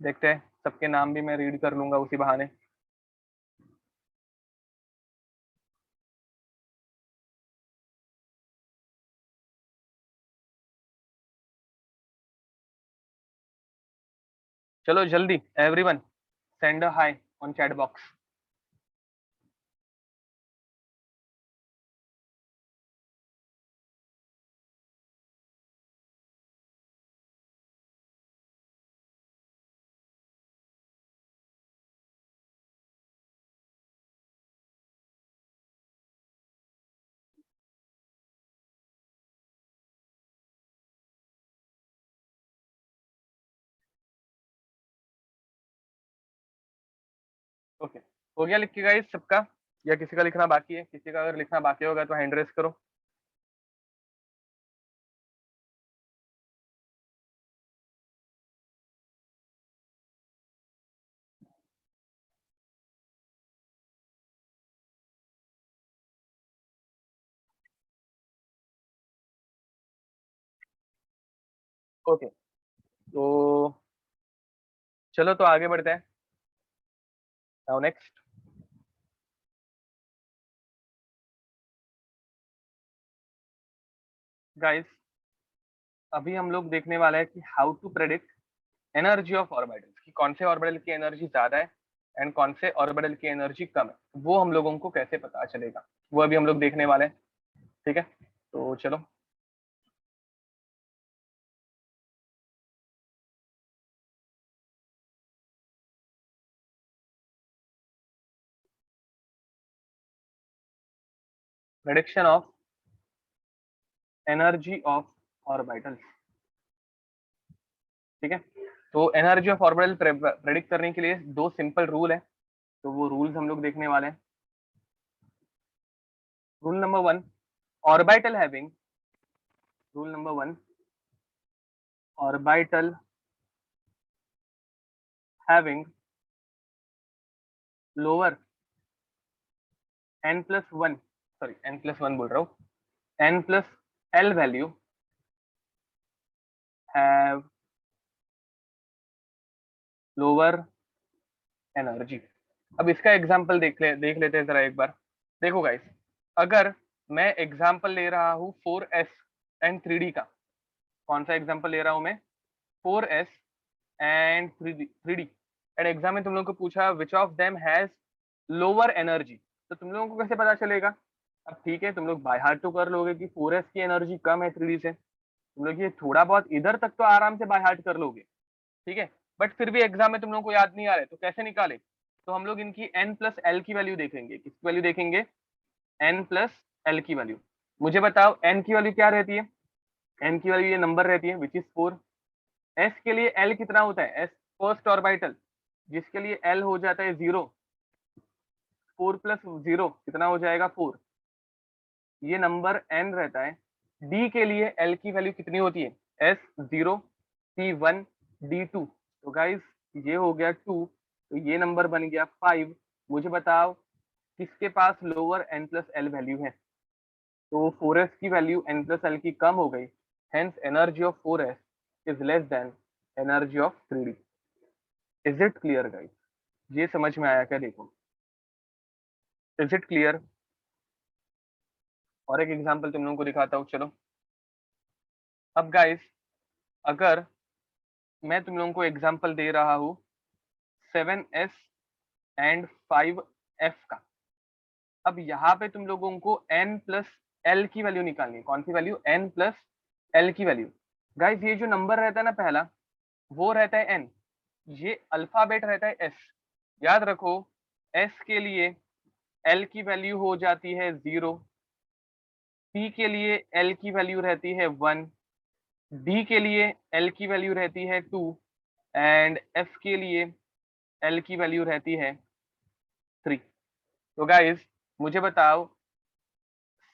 देखते हैं सबके नाम भी मैं रीड कर लूंगा उसी बहाने। चलो जल्दी everyone send a hi on chat box. Okay, हो गया लिख के गाइस सबका, या किसी का लिखना बाकी है? किसी का अगर लिखना बाकी होगा तो हैंड रेस करो। ओके, तो चलो तो आगे बढ़ते हैं। नाउ नेक्स्ट गाइस, अभी हम लोग देखने वाले हैं कि how to predict energy of orbitals, कि कौन से ऑर्बिटल की एनर्जी ज्यादा है एंड कौन से ऑर्बिटल की एनर्जी कम है, वो हम लोगों को कैसे पता चलेगा वो अभी हम लोग देखने वाले हैं। ठीक है, तो चलो। Prediction of energy of orbitals. ठीक है, तो एनर्जी ऑफ ऑर्बिटल प्रेडिक्ट करने के लिए दो सिंपल रूल है, तो वो रूल्स हम लोग देखने वाले हैं। Rule number one, orbital having, rule number one, orbital having lower n+1, sorry n+1 बोल रहा हूँ, n+l value have lower energy. अब इसका एग्जांपल देख लेते हैं जरा एक बार। देखो गाइस, अगर मैं एग्जांपल ले रहा हूँ 4s एंड 3d का, कौन सा एग्जांपल ले रहा हूँ मैं? 4s and 3d and exam में तुम लोगों को पूछा which of them has lower energy, तो तुम लोगों को कैसे पता चलेगा? अब ठीक है, तुम लोग बाय हार्ट तो कर लोगे कि 4s की एनर्जी कम है 3d से, तुम लोग ये थोड़ा बहुत इधर तक तो आराम से बाय हार्ट कर लोगे, ठीक है, बट फिर भी एग्जाम में तुम लोगों को याद नहीं आ रहा है, तो कैसे निकाले? तो हम लोग इनकी n+l की वैल्यू देखेंगे। किसकी वैल्यू देखेंगे? n+l की वैल्यू। मुझे बताओ n की वैल्यू क्या रहती है? n की वैल्यू ये नंबर रहती है विच इज 4। s के लिए l कितना होता है? s फर्स्ट ऑर्बिटल, जिसके लिए l हो जाता है 0, 4+0 कितना हो जाएगा? 4। ये नंबर n रहता है। d के लिए l की वैल्यू कितनी होती है? s0, c1, d2। तो गाइस ये हो गया 2, तो ये नंबर बन गया 5। मुझे बताओ किसके पास लोअर n+l वैल्यू है? तो 4s की वैल्यू n+l की कम हो गई, hence energy of 4s is less than energy of 3d। Is it clear guys? ये समझ में आया क्या? देखो, इज इट क्लियर? और एक एग्जांपल तुम लोगों को दिखाता हूँ, चलो। अब गाइस, अगर मैं तुम लोगों को एग्जांपल दे रहा हूँ 7s एंड 5f का, अब यहाँ पे तुम लोगों को n+l की वैल्यू निकालनी है। कौन सी वैल्यू? n+l की वैल्यू। गाइस ये जो नंबर रहता है ना पहला, वो रहता है n, ये अल्फाबेट रहता है s। याद रखो, s के लिए l की वैल्यू हो जाती है 0, p के लिए l की वैल्यू रहती है 1, d के लिए l की वैल्यू रहती है 2 एंड f के लिए l की वैल्यू रहती है 3। तो गाइस मुझे बताओ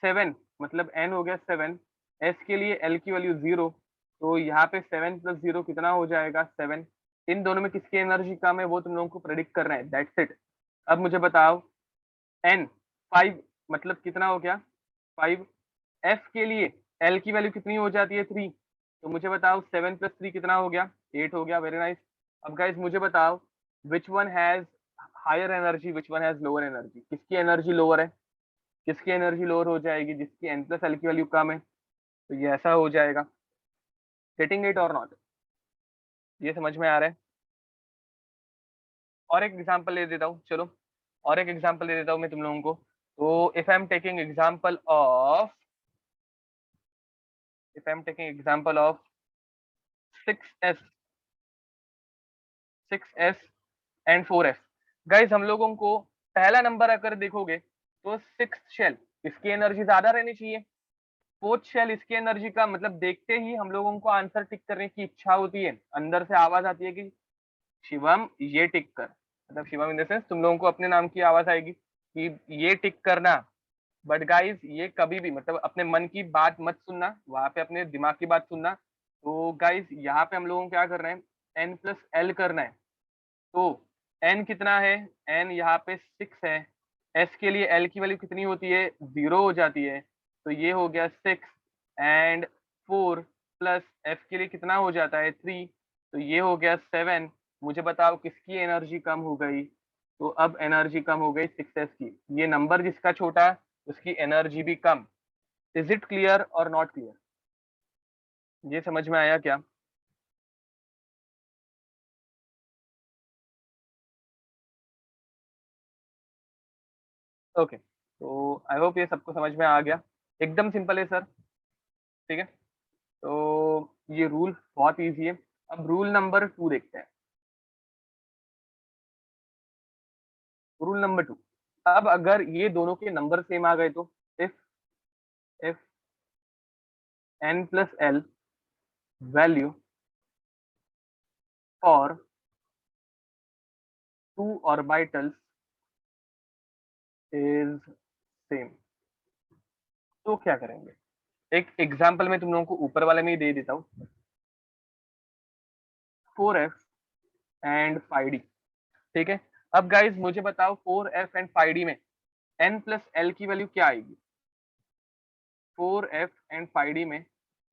7 मतलब n हो गया 7, s के लिए l की वैल्यू 0, तो यहाँ पे 7+0 कितना हो जाएगा? 7। इन दोनों में किसकी एनर्जी कम है वो तुम लोगों को प्रेडिक्ट करना है, दैट्स इट। अब मुझे बताओ n 5 मतलब कितना हो गया? 5। f के लिए l की वैल्यू कितनी हो जाती है? 3। तो मुझे बताओ 7+3 कितना हो गया? 8 हो गया। Very nice. अब गाइस मुझे बताओ which one has higher energy, which one has lower energy? किसकी एनर्जी लोअर है? किसकी एनर्जी लोअर हो जाएगी? जिसकी n+l की वैल्यू कम है, तो ये ऐसा हो जाएगा। गेटिंग इट और नॉट? ये समझ में आ रहा है? और एक एग्जांपल ले देता हूँ, चलो और एक एग्जांपल दे देता हूँ मैं तुम लोगों को। तो if I am taking example of, if I am taking example of 6s, 6s and 4s। Guys हम लोगों को पहला नंबर अगर देखोगे तो 6 शेल, इसकी एनर्जी ज्यादा रहनी चाहिए। 4th शेल, इसकी एनर्जी का मतलब देखते ही हम लोगों को आंसर टिक करने की इच्छा होती है, अंदर से आवाज आती है कि शिवम ये टिक कर, मतलब शिवम इन द सेंस तुम लोगों को अपने नाम की आवाज आएगी कि ये टिक करना। बट गाइस ये कभी भी मतलब अपने मन की बात मत सुनना, वहां पे अपने दिमाग की बात सुनना। तो गाइस यहाँ पे हम लोगों को क्या करना है? n+l करना है। तो n कितना है? n यहाँ पे 6 है। s के लिए l की वैल्यू कितनी होती है? 0 हो जाती है, तो ये हो गया 6 एंड 4 प्लस f के लिए कितना हो जाता है? 3, तो ये हो गया 7। मुझे बताओ किसकी एनर्जी कम हो गई? तो अब एनर्जी कम हो गई 6s की। ये नंबर जिसका छोटा उसकी एनर्जी भी कम। इज इट क्लियर और नॉट क्लियर? ये समझ में आया क्या? ओके, तो आई होप ये सबको समझ में आ गया। एकदम सिंपल है सर, ठीक है। तो ये रूल बहुत इजी है। अब रूल नंबर 2 देखते हैं। रूल नंबर 2, अब अगर ये दोनों के नंबर सेम आ गए तो if if n+l value for two orbitals is same, तो क्या करेंगे? एक एग्जांपल में तुम लोगों को ऊपर वाले में ही दे देता हूँ, 4f एंड 5d। ठीक है, अब गाइज मुझे बताओ 4f एंड 5d में n प्लस एल की वैल्यू क्या आएगी? 4f एंड 5d में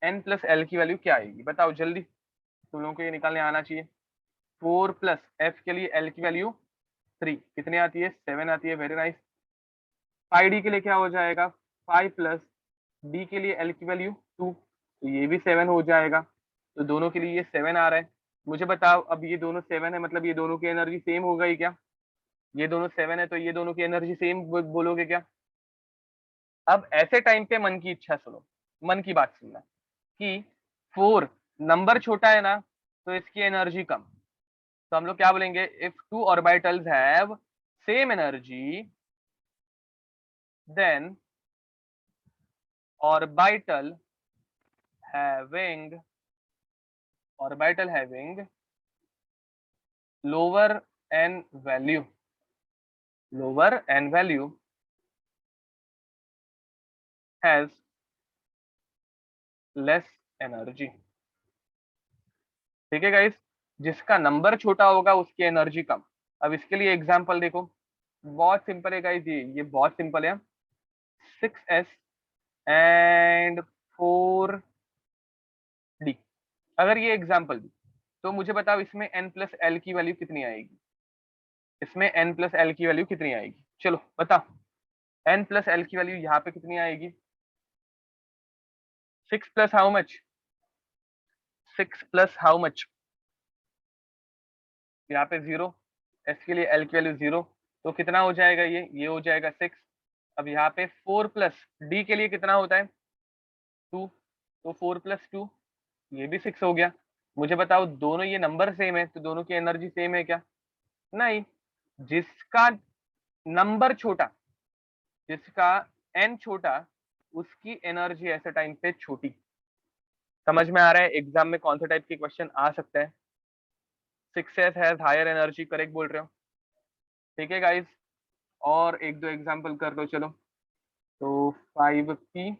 n प्लस एल की वैल्यू क्या आएगी? बताओ जल्दी, तुम लोगों को ये निकालने आना चाहिए। 4 प्लस f के लिए l की वैल्यू 3, कितनी आती है? 7 आती है। Very nice. 5d के लिए क्या हो जाएगा? 5 प्लस d के लिए l की वैल्यू 2, तो ये भी 7 हो जाएगा। तो दोनों के लिए ये 7 आ रहा है। मुझे बताओ, अब ये दोनों 7 है, मतलब ये दोनों की एनर्जी सेम हो गई क्या? ये दोनों 7 है तो ये दोनों की एनर्जी सेम बोलोगे क्या? अब ऐसे टाइम पे मन की इच्छा सुनो, मन की बात सुनना कि 4 नंबर छोटा है ना, तो इसकी एनर्जी कम, तो हम लोग क्या बोलेंगे? If two orbitals have same energy, then orbital having lower n value has less energy। ठीक है गाइस, जिसका नंबर छोटा होगा उसकी एनर्जी कम। अब इसके लिए एग्जांपल देखो, बहुत सिंपल है गाइस, ये बहुत सिंपल है। 6s एंड 4d, अगर ये एग्जांपल दी तो मुझे बताओ इसमें n प्लस एल की वैल्यू कितनी आएगी? इसमें n प्लस एल की वैल्यू कितनी आएगी? चलो बताओ, n प्लस एल की वैल्यू यहाँ पे कितनी आएगी? 6 plus how much? 6 plus how much? यहाँ पे 0, s के लिए l की वैल्यू 0, तो कितना हो जाएगा? ये हो जाएगा 6। अब यहाँ पे 4 प्लस d के लिए कितना होता है? 2, तो 4 प्लस 2 ये भी 6 हो गया। मुझे बताओ, दोनों ये नंबर सेम है तो दोनों की एनर्जी सेम है क्या? नहीं, जिसका नंबर छोटा, जिसका n छोटा, उसकी एनर्जी ऐसे टाइम पे छोटी। समझ में आ रहा है एग्जाम में कौन से टाइप के क्वेश्चन आ सकते हैं? 6s has higher energy, correct बोल रहे हो। ठीक है गाइस, और एक दो एग्जांपल कर दो चलो। तो 5p,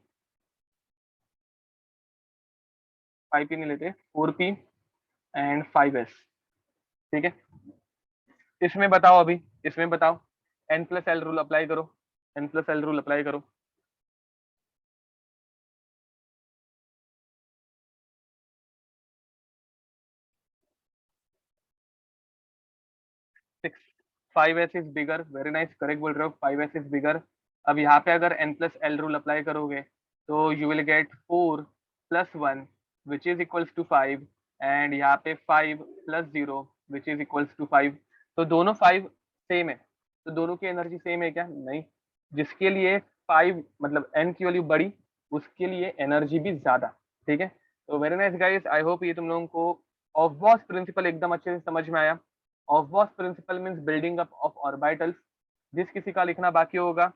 5p नहीं लेते, 4p एंड 5s। ठीक है, इसमें बताओ, अभी इसमें बताओ, n plus l rule apply करो, n plus l rule apply करो। 6, 5s is bigger, very nice, correct बोल रहे हो, 5s इज बिगर। अब यहाँ पे अगर n plus l rule apply करोगे तो you will get 4 plus 1 which is equals to 5, and यहाँ पे 5 plus 0 which is equals to 5। तो दोनों 5 सेम है, तो दोनों की एनर्जी सेम है क्या? नहीं, जिसके लिए 5 मतलब n की वैल्यू बड़ी, उसके लिए एनर्जी भी ज्यादा। ठीक है, तो very nice guys, I hope ये तुम लोगों को ऑफ बॉस प्रिंसिपल एकदम अच्छे से समझ में आया। Aufbau principle means building up of orbitals. जिस किसी का लिखना बाकी होगा,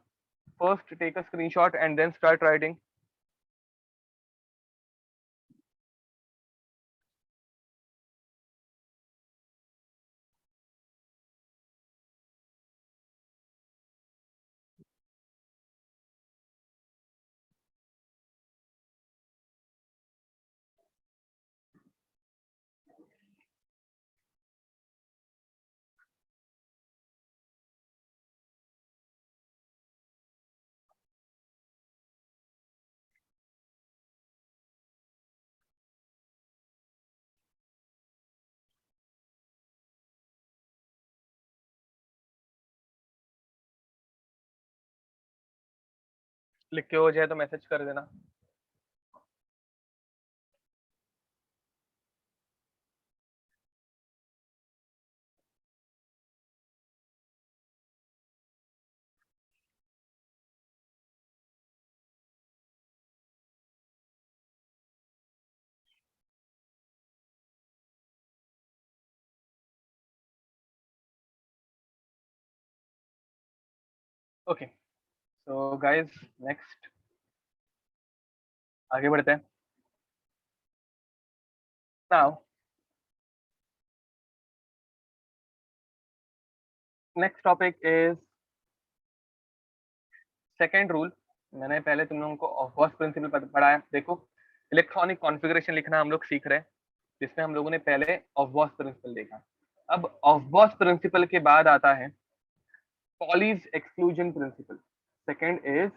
first take a screenshot and then start writing. लिख के हो जाए तो मैसेज कर देना। ओके, सो गाइस, नेक्स्ट आगे बढ़ते हैं। Now next topic is second rule. मैंने पहले तुम लोगों को ऑफ गॉस प्रिंसिपल पढ़ाया। देखो, इलेक्ट्रॉनिक कॉन्फ़िगरेशन लिखना हम लोग सीख रहे हैं, जिसमें हम लोगों ने पहले ऑफ गॉस प्रिंसिपल देखा। अब ऑफ गॉस प्रिंसिपल के बाद आता है Pauli's exclusion principal. Second is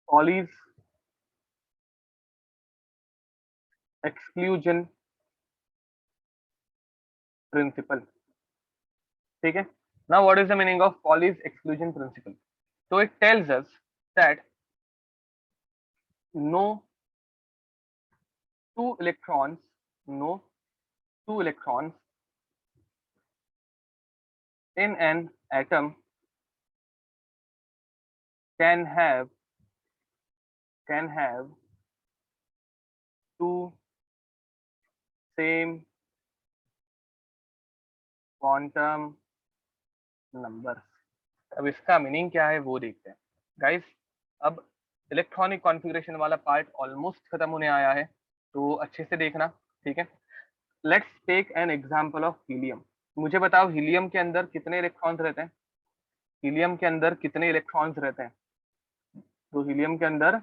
Pauli's exclusion principal. ठीक है, now what is the meaning of Pauli's exclusion principal? So it tells us that no two electrons, no two electrons in an atom can have two same quantum numbers. अब इसका meaning क्या है वो देखते हैं guys. अब electronic configuration वाला part almost खत्म होने आया है, तो अच्छे से देखना। ठीक है, let's take an example of helium. मुझे बताओ हीलियम के अंदर कितने इलेक्ट्रॉन्स रहते हैं? हीलियम के अंदर कितने इलेक्ट्रॉन्स रहते हैं? तो हीलियम के अंदर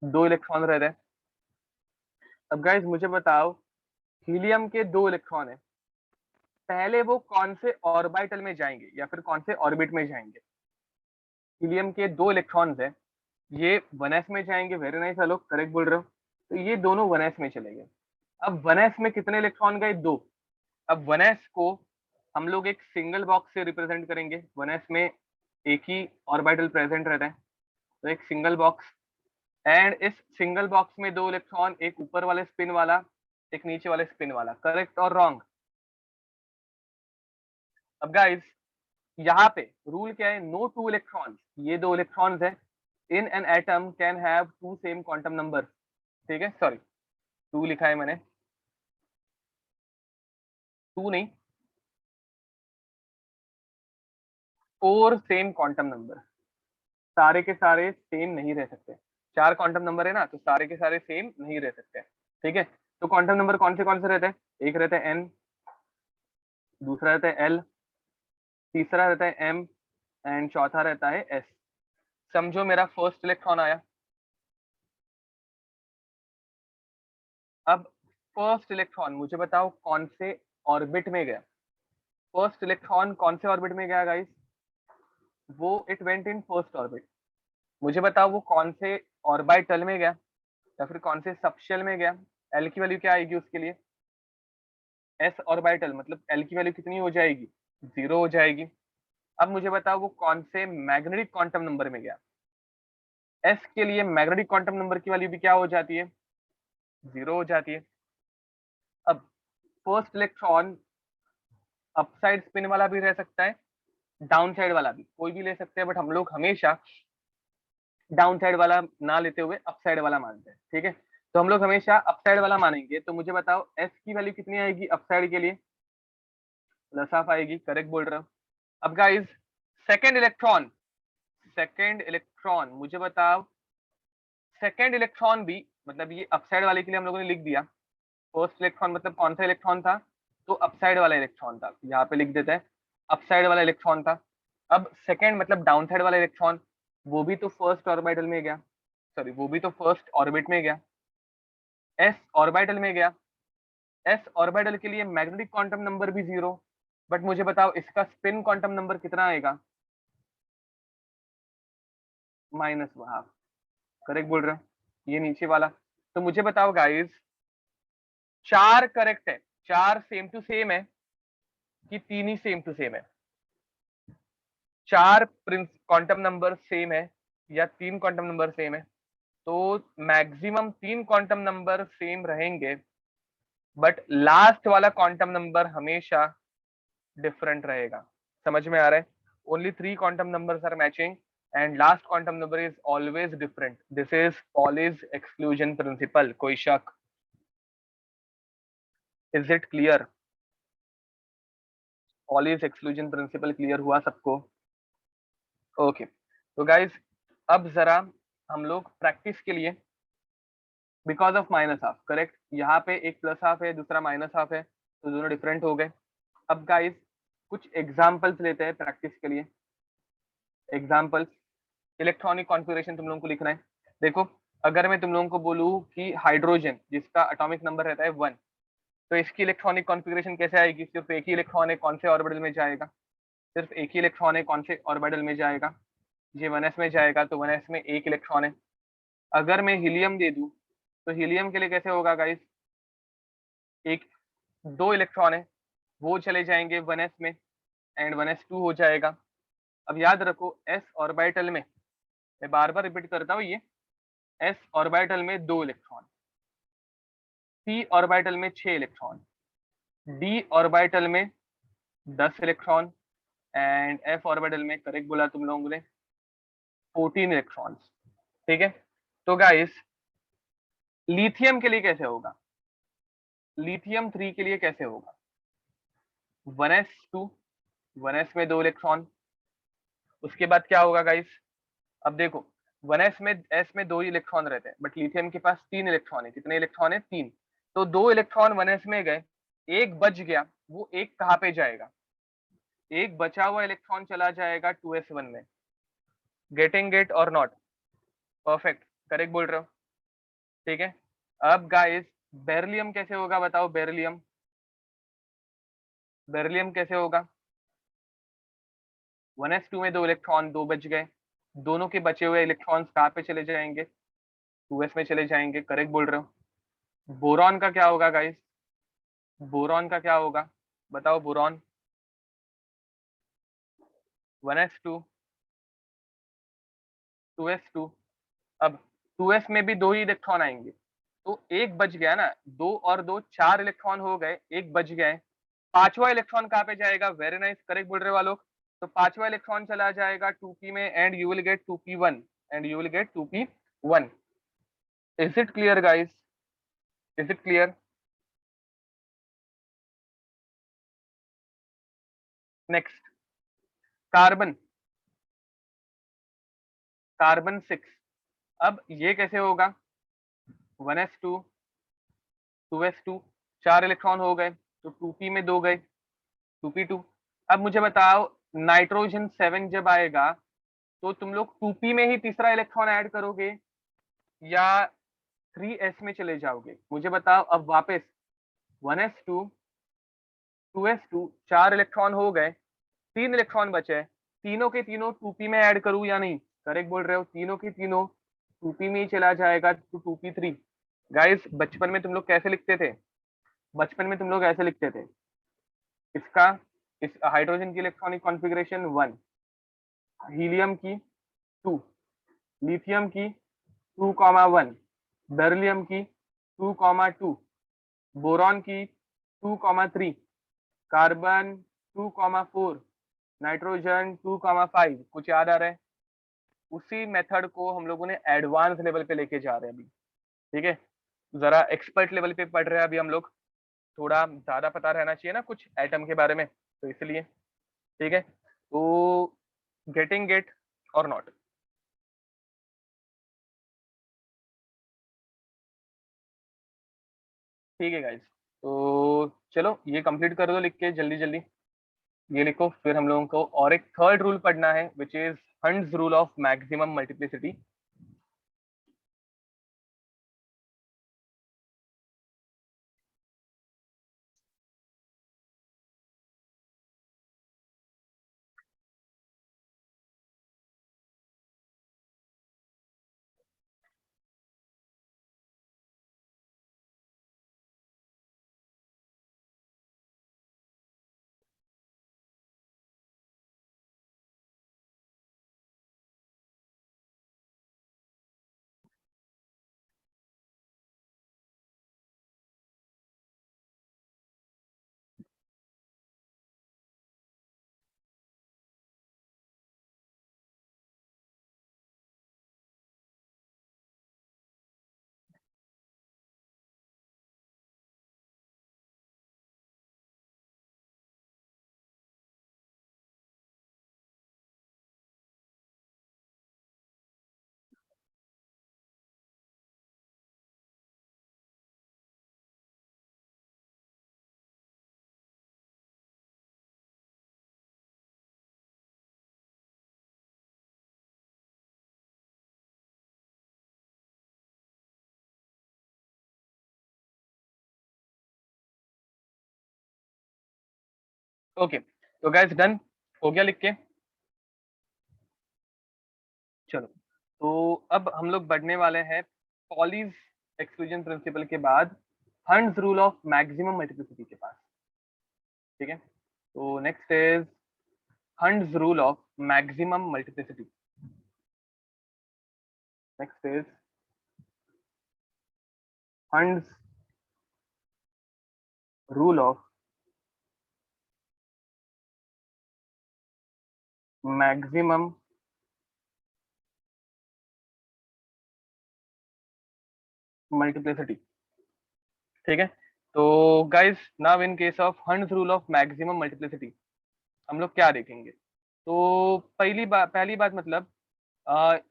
2 इलेक्ट्रॉन रहते हैं। अब गाइस मुझे बताओ, हीलियम के 2 इलेक्ट्रॉन है, पहले वो कौन से ऑर्बिटल में जाएंगे या फिर कौन से ऑर्बिट में जाएंगे? हीलियम के 2 इलेक्ट्रॉन्स है, ये 1s में जाएंगे। वेरी नाइस, हेलो, करेक्ट बोल रहे हो। तो ये दोनों 1s में चले गए। अब 1s में कितने इलेक्ट्रॉन गए? 2। अब 1s को हम लोग एक सिंगल बॉक्स से रिप्रेजेंट करेंगे। 1s में एक ही ऑर्बिटल प्रेजेंट रहता है, तो एक सिंगल बॉक्स। एंड इस सिंगल बॉक्स में 2 इलेक्ट्रॉन, एक ऊपर वाले स्पिन वाला, एक नीचे वाले स्पिन वाला। करेक्ट और रॉन्ग? अब गाइस यहाँ पे रूल क्या है? नो टू इलेक्ट्रॉन्स, ये 2 इलेक्ट्रॉन्स है, in an atom can have two same quantum number. ठीक है, सॉरी 2 लिखा है मैंने, 2 नहीं, 4 सेम क्वांटम नंबर। सारे के सारे सेम नहीं रह सकते। 4 क्वांटम नंबर है ना, तो सारे के सारे सेम नहीं रह सकते। ठीक है, तो क्वांटम नंबर कौन से रहते हैं? एक रहता है n, दूसरा रहता है l, तीसरा रहता है m एंड चौथा रहता है s। समझो मेरा फर्स्ट इलेक्ट्रॉन आया। अब फर्स्ट इलेक्ट्रॉन मुझे बताओ कौन से ऑर्बिट में गया? फर्स्ट इलेक्ट्रॉन कौन से ऑर्बिट में गया गाइस? वो it went in first orbit. मुझे बताओ वो कौन से ऑर्बिटल में गया या फिर कौन से सबशेल में गया? एल की वैल्यू क्या आएगी उसके लिए? एस ऑर्बिटल, मतलब एल की वैल्यू कितनी हो जाएगी? 0 हो जाएगी। अब मुझे बताओ वो कौन से मैग्नेटिक क्वांटम नंबर में गया? एस के लिए मैग्नेटिक क्वांटम नंबर की वैल्यू भी क्या हो जाती है? 0 हो जाती है। अब फर्स्ट इलेक्ट्रॉन अपसाइड स्पिन वाला भी रह सकता है, डाउन साइड वाला भी, कोई भी ले सकते हैं, बट हम लोग हमेशा डाउन साइड वाला ना लेते हुए अप साइड वाला मानते हैं। ठीक है, तो हम लोग हमेशा अप साइड वाला मानेंगे। तो मुझे बताओ एस की वैल्यू कितनी आएगी अप साइड के लिए? प्लस हाफ आएगी। करेक्ट बोल रहे हो। अब गाइस सेकेंड इलेक्ट्रॉन मुझे बताओ, सेकेंड इलेक्ट्रॉन भी, मतलब ये अप साइड वाले के लिए हम लोगों ने लिख दिया। फर्स्ट इलेक्ट्रॉन मतलब कौन सा इलेक्ट्रॉन था? तो अप साइड वाला इलेक्ट्रॉन था, यहाँ पे लिख देते हैं अप साइड वाला इलेक्ट्रॉन था। अब सेकेंड मतलब डाउन साइड वाला इलेक्ट्रॉन, वो भी तो फर्स्ट ऑर्बिटल में गया, सॉरी वो भी तो फर्स्ट ऑर्बिट में गया, एस ऑर्बिटल में गया। एस ऑर्बिटल के लिए मैग्नेटिक क्वांटम नंबर भी 0, बट मुझे बताओ इसका स्पिन क्वांटम नंबर कितना आएगा? -12। करेक्ट बोल रहे हो, ये नीचे वाला। तो मुझे बताओ गाइस, 4 करेक्ट है, 4 सेम टू सेम है कि 3 ही सेम टू सेम है? 4 क्वांटम नंबर सेम है या 3 क्वांटम नंबर सेम है? तो मैक्सिमम 3 क्वांटम नंबर सेम रहेंगे, बट लास्ट वाला क्वांटम नंबर हमेशा डिफरेंट रहेगा। समझ में आ रहा है? Only 3 quantum numbers are matching and last quantum number is always different. This is Pauli's exclusion principle. कोई शक? Is it clear? Pauli's exclusion principle clear हुआ सबको? ओके, तो गाइज अब जरा हम लोग प्रैक्टिस के लिए, because of minus half, correct, यहाँ पे एक प्लस हाफ है, दूसरा माइनस हाफ है, तो दोनों डिफरेंट हो गए। अब गाइस कुछ एग्जांपल्स लेते हैं प्रैक्टिस के लिए। एग्जांपल्स, इलेक्ट्रॉनिक कॉन्फ़िगरेशन तुम लोगों को लिखना है। देखो, अगर मैं तुम लोगों को बोलूं कि हाइड्रोजन जिसका एटॉमिक नंबर रहता है 1, तो इसकी इलेक्ट्रॉनिक कॉन्फ़िगरेशन कैसे आएगी? सिर्फ एक ही इलेक्ट्रॉन है, कौन से ऑर्बिटल में जाएगा? सिर्फ एक ही इलेक्ट्रॉन है, कौन से ऑर्बिटल में जाएगा? ये 1s में जाएगा, तो 1s में एक इलेक्ट्रॉन है। अगर मैं हीलियम दे दूं, तो हीलियम के लिए कैसे होगा गाइस? एक 2 इलेक्ट्रॉन है, वो चले जाएंगे 1s में एंड 1s2 हो जाएगा। अब याद रखो, s ऑर्बिटल में, मैं बार बार रिपीट करता हूँ ये, s ऑर्बिटल में 2 इलेक्ट्रॉन, p ऑर्बिटल में 6 इलेक्ट्रॉन, d ऑर्बिटल में 10 इलेक्ट्रॉन एंड f ऑर्बिटल में, करेक्ट बोला तुम लोगों ने, 14 इलेक्ट्रॉन्स। ठीक है, तो गाइस लिथियम के लिए कैसे होगा? लिथियम 3 के लिए कैसे होगा? 1s2, 1s में 2 इलेक्ट्रॉन। उसके बाद क्या होगा गाइस? अब देखो, 1s में s में 2 ही इलेक्ट्रॉन रहते हैं, बट लिथियम के पास 3 इलेक्ट्रॉन है। कितने इलेक्ट्रॉन है? 3। तो 2 इलेक्ट्रॉन 1s में गए, एक बच गया, वो एक कहाँ पे जाएगा? एक बचा हुआ इलेक्ट्रॉन चला जाएगा 2s1 में। गेटिंग इट और नॉट? परफेक्ट, करेक्ट बोल रहे हो। ठीक है, अब गाइस बेरिलियम कैसे होगा बताओ? बेरिलियम, बेरिलियम कैसे होगा? 1s2 में 2 इलेक्ट्रॉन, 2 बच गए, दोनों के बचे हुए इलेक्ट्रॉन्स कहाँ पे चले जाएंगे? 2s में चले जाएंगे, करेक्ट बोल रहे हो। बोरॉन का क्या होगा गाइस? बोरॉन का क्या होगा बताओ? Boron 1s2, 2s2। अब 2s में भी 2 ही इलेक्ट्रॉन आएंगे, तो एक बच गया ना, 2 और 2 4 इलेक्ट्रॉन हो गए, एक बच गए। पांचवा इलेक्ट्रॉन कहाँ पे जाएगा? वेरी नाइस, करेक्ट बोल रहे हो लोग। तो पांचवा इलेक्ट्रॉन चला जाएगा 2p में and you will gate 2p1 and you will gate 2p1। Is it clear guys? Is it clear? Next, carbon, carbon 6। अब ये कैसे होगा? 1s2, 2s2, 4 इलेक्ट्रॉन हो गए, तो 2p में 2 गए, 2p2। अब मुझे बताओ, नाइट्रोजन 7 जब आएगा, तो तुम लोग 2p में ही तीसरा इलेक्ट्रॉन ऐड करोगे या 3s में चले जाओगे? मुझे बताओ। अब वापस 1s2, 2s2, 4 इलेक्ट्रॉन हो गए, 3 इलेक्ट्रॉन बचे, तीनों के तीनों 2p में ऐड करूं या नहीं? करेक्ट बोल रहे हो, तीनों के तीनों 2p में ही चला जाएगा, तो 2p3। गाइस बचपन में तुम लोग कैसे लिखते थे? बचपन में तुम लोग ऐसे लिखते थे इसका, इस हाइड्रोजन की इलेक्ट्रॉनिक कॉन्फ़िगरेशन 1, हीलियम की 2, लिथियम की 2,1, बेरिलियम की 2,2, बोरॉन की 2,3, कार्बन 2,4, नाइट्रोजन 2,5। कुछ याद आ रहा है? उसी मेथड को हम लोगों ने एडवांस लेवल पे लेके जा रहे हैं अभी। ठीक है, जरा एक्सपर्ट लेवल पे पढ़ रहे हैं अभी हम लोग, थोड़ा ज्यादा पता रहना चाहिए ना कुछ एटम के बारे में, तो इसलिए। ठीक है, तो गेटिंग इट और नॉट? ठीक है गाइस, तो चलो ये कंप्लीट कर दो लिख के जल्दी जल्दी। ये लिखो, फिर हम लोगों को और एक थर्ड रूल पढ़ना है, which is Hund's rule of maximum multiplicity. Okay, तो गाइस डन हो गया लिख के। चलो, तो अब हम लोग बढ़ने वाले हैं पॉलीज एक्सक्लूजन प्रिंसिपल के बाद Hund's rule of maximum multiplicity के पास। ठीक है, तो next is Hund's rule of maximum multiplicity. Next is Hund's rule of maximum multiplicity. ठीक है, तो guys now in case of Hund's rule of maximum multiplicity हम लोग क्या देखेंगे। तो पहली बात मतलब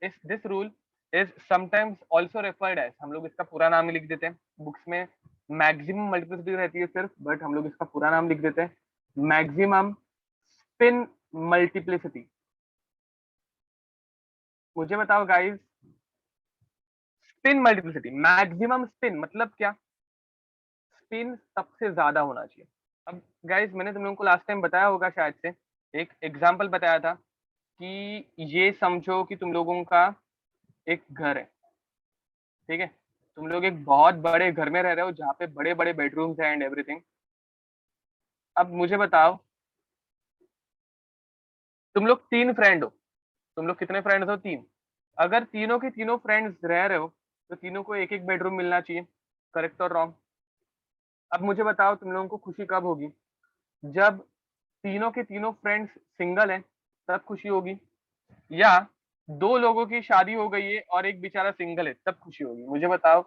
इस this rule is sometimes also referred as, हम लोग इसका पूरा नाम ही लिख देते हैं बुक्स में। मैक्सिमम मल्टीप्लिसिटी रहती है सिर्फ, बट हम लोग इसका पूरा नाम लिख देते हैं मैक्सिमम स्पिन मल्टीप्लिसिटी। मुझे बताओ guys, spin multiplicity, maximum spin मतलब क्या? स्पिन सबसे ज्यादा होना चाहिए। अब गाइस मैंने तुम लोगों को लास्ट टाइम बताया होगा शायद से, एक एग्जांपल बताया था कि ये समझो कि तुम लोगों का एक घर है। ठीक है, तुम लोग एक बहुत बड़े घर में रह रहे हो जहाँ पे बड़े बड़े बेडरूम्स हैं एंड एवरीथिंग। अब मुझे बताओ, तुम लोग 3 फ्रेंड हो। तुम लोग कितने फ्रेंड्स हो? 3। अगर तीनों के तीनों फ्रेंड्स रह रहे हो तो तीनों को एक एक बेडरूम मिलना चाहिए, करेक्ट और रॉन्ग? अब मुझे बताओ तुम लोगों को खुशी कब होगी? जब तीनों के तीनों फ्रेंड्स सिंगल हैं तब खुशी होगी, या 2 लोगों की शादी हो गई है और एक बेचारा सिंगल है तब खुशी होगी? मुझे बताओ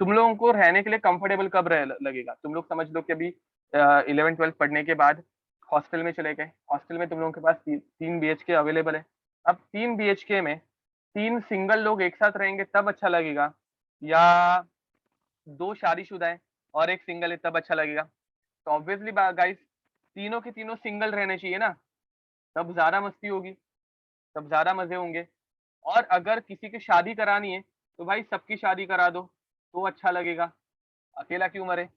तुम लोगों को रहने के लिए कंफर्टेबल कब लगेगा? तुम लोग समझ लो कि अभी 11th-12th पढ़ने के बाद हॉस्टल में चले गए, हॉस्टल में तुम लोगों के पास 3 BHK अवेलेबल है। अब 3 BHK में 3 सिंगल लोग एक साथ रहेंगे तब अच्छा लगेगा, या 2 शादीशुदा है और एक सिंगल है तब अच्छा लगेगा? तो ऑब्वियसली गाइस, तीनों के तीनों सिंगल रहने चाहिए ना, तब ज्यादा मस्ती होगी, तब ज्यादा मजे होंगे। और अगर किसी की शादी करानी है तो भाई सबकी शादी करा दो तो अच्छा लगेगा, अकेला क्यों मरे?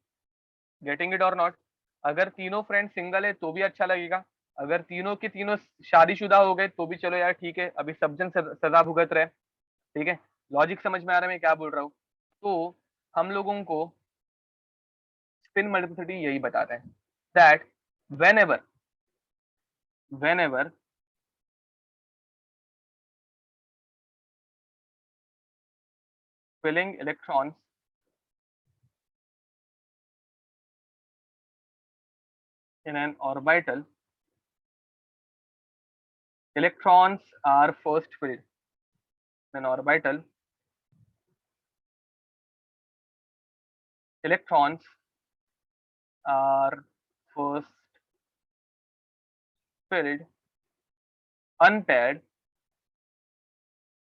गेटिंग इट और नॉट? अगर तीनों फ्रेंड सिंगल है तो भी अच्छा लगेगा, अगर तीनों के तीनों शादीशुदा हो गए तो भी चलो यार ठीक है, अभी सब जन सजा भुगत रहे। ठीक है, लॉजिक समझ में आ रहा है मैं क्या बोल रहा हूँ? तो हम लोगों को स्पिन मल्टीप्लिसिटी यही बताता है that whenever whenever filling electrons in an orbital, electrons are first filled in an orbital, electrons are first filled unpaired।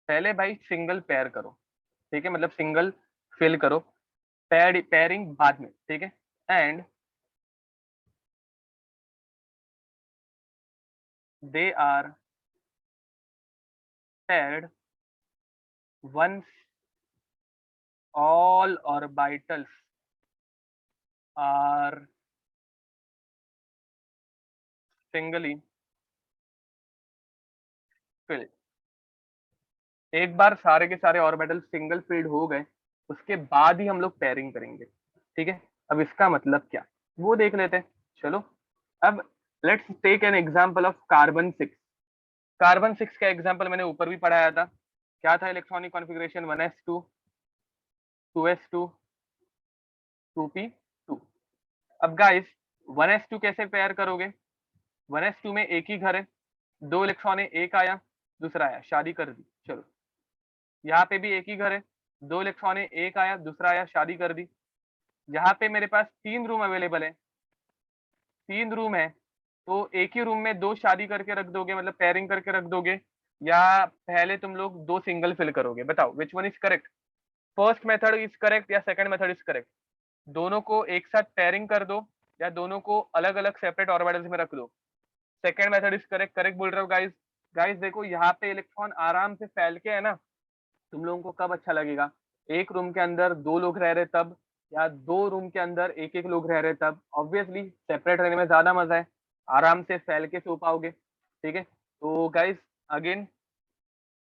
पहले भाई सिंगल पेयर करो, ठीक है, मतलब सिंगल फिल करो, पेयरिंग बाद में, ठीक है। And they are paired once all orbitals are singly filled। एक बार सारे के सारे ऑर्बिटल सिंगल फील्ड हो गए उसके बाद ही हम लोग पेयरिंग करेंगे, ठीक है। अब इसका मतलब क्या, वो देख लेते हैं। चलो, अब let's take an example of carbon 6। Carbon 6 का एग्जांपल मैंने ऊपर भी पढ़ाया था, क्या था electronic configuration? 1s2 2s2 2p2। अब गाइस 1s2 कैसे पेयर करोगे? 1s2 में एक ही घर है, 2 इलेक्ट्रॉन है, एक आया दूसरा आया, शादी कर दी। चलो, यहाँ पे भी एक ही घर है, 2 इलेक्ट्रॉन है, एक आया दूसरा आया, शादी कर दी। यहाँ पे मेरे पास 3 रूम अवेलेबल है, 3 रूम है, तो एक ही रूम में 2 शादी करके रख दोगे, मतलब पेयरिंग करके रख दोगे, या पहले तुम लोग 2 सिंगल फिल करोगे? बताओ which one is correct? First method is correct या सेकंड मेथड इज करेक्ट? दोनों को एक साथ पेयरिंग कर दो या दोनों को अलग अलग सेपरेट ऑर्बिटल्स में रख दो? Second method is correct, correct बोल रहे हो गाइस। गाइस देखो यहाँ पे इलेक्ट्रॉन आराम से फैल के है ना, तुम लोगों को कब अच्छा लगेगा? एक रूम के अंदर 2 लोग रह रहे तब, या 2 रूम के अंदर एक एक लोग रह रहे तब ऑब्वियसली सेपरेट रहने में ज्यादा मजा है, आराम से फैल के सो पाओगे। ठीक है, तो guys again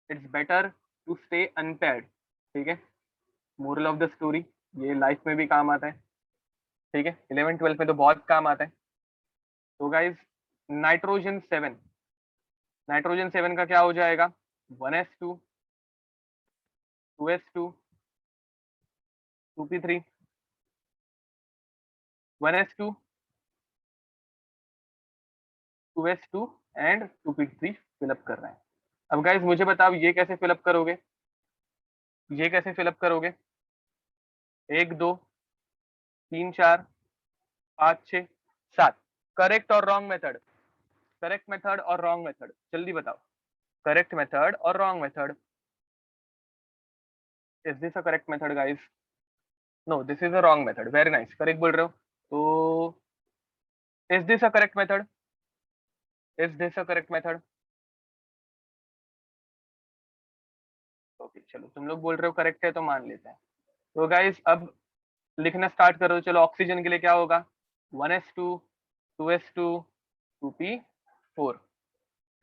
it's better to stay unpaired. ठीक है, मोरल ऑफ द स्टोरी, ये लाइफ में भी काम आता है। ठीक है, 11th 12th में तो बहुत काम आता है। तो गाइस नाइट्रोजन 7, नाइट्रोजन 7 का क्या हो जाएगा, 1s2 2s2 2p3 1s2 2s2 and 2p3 fill up कर रहे हैं। अब गाइस मुझे बताओ ये कैसे फिलअप करोगे, ये कैसे फिलअप करोगे, 1 2 3 4 5 6 7, करेक्ट और रॉन्ग मेथड, करेक्ट मेथड और रॉन्ग मेथड, जल्दी बताओ, करेक्ट मेथड और wrong method. Is this a correct method guys? No, this is a wrong method. Very nice, correct बोल रहे हो। तो is this a correct method, is this a correct method? Okay चलो, तुम लोग बोल रहे हो करेक्ट है तो मान लेते हैं। तो गाइस अब लिखना स्टार्ट करो। चलो ऑक्सीजन के लिए क्या होगा, 1s2 2s2 2p4।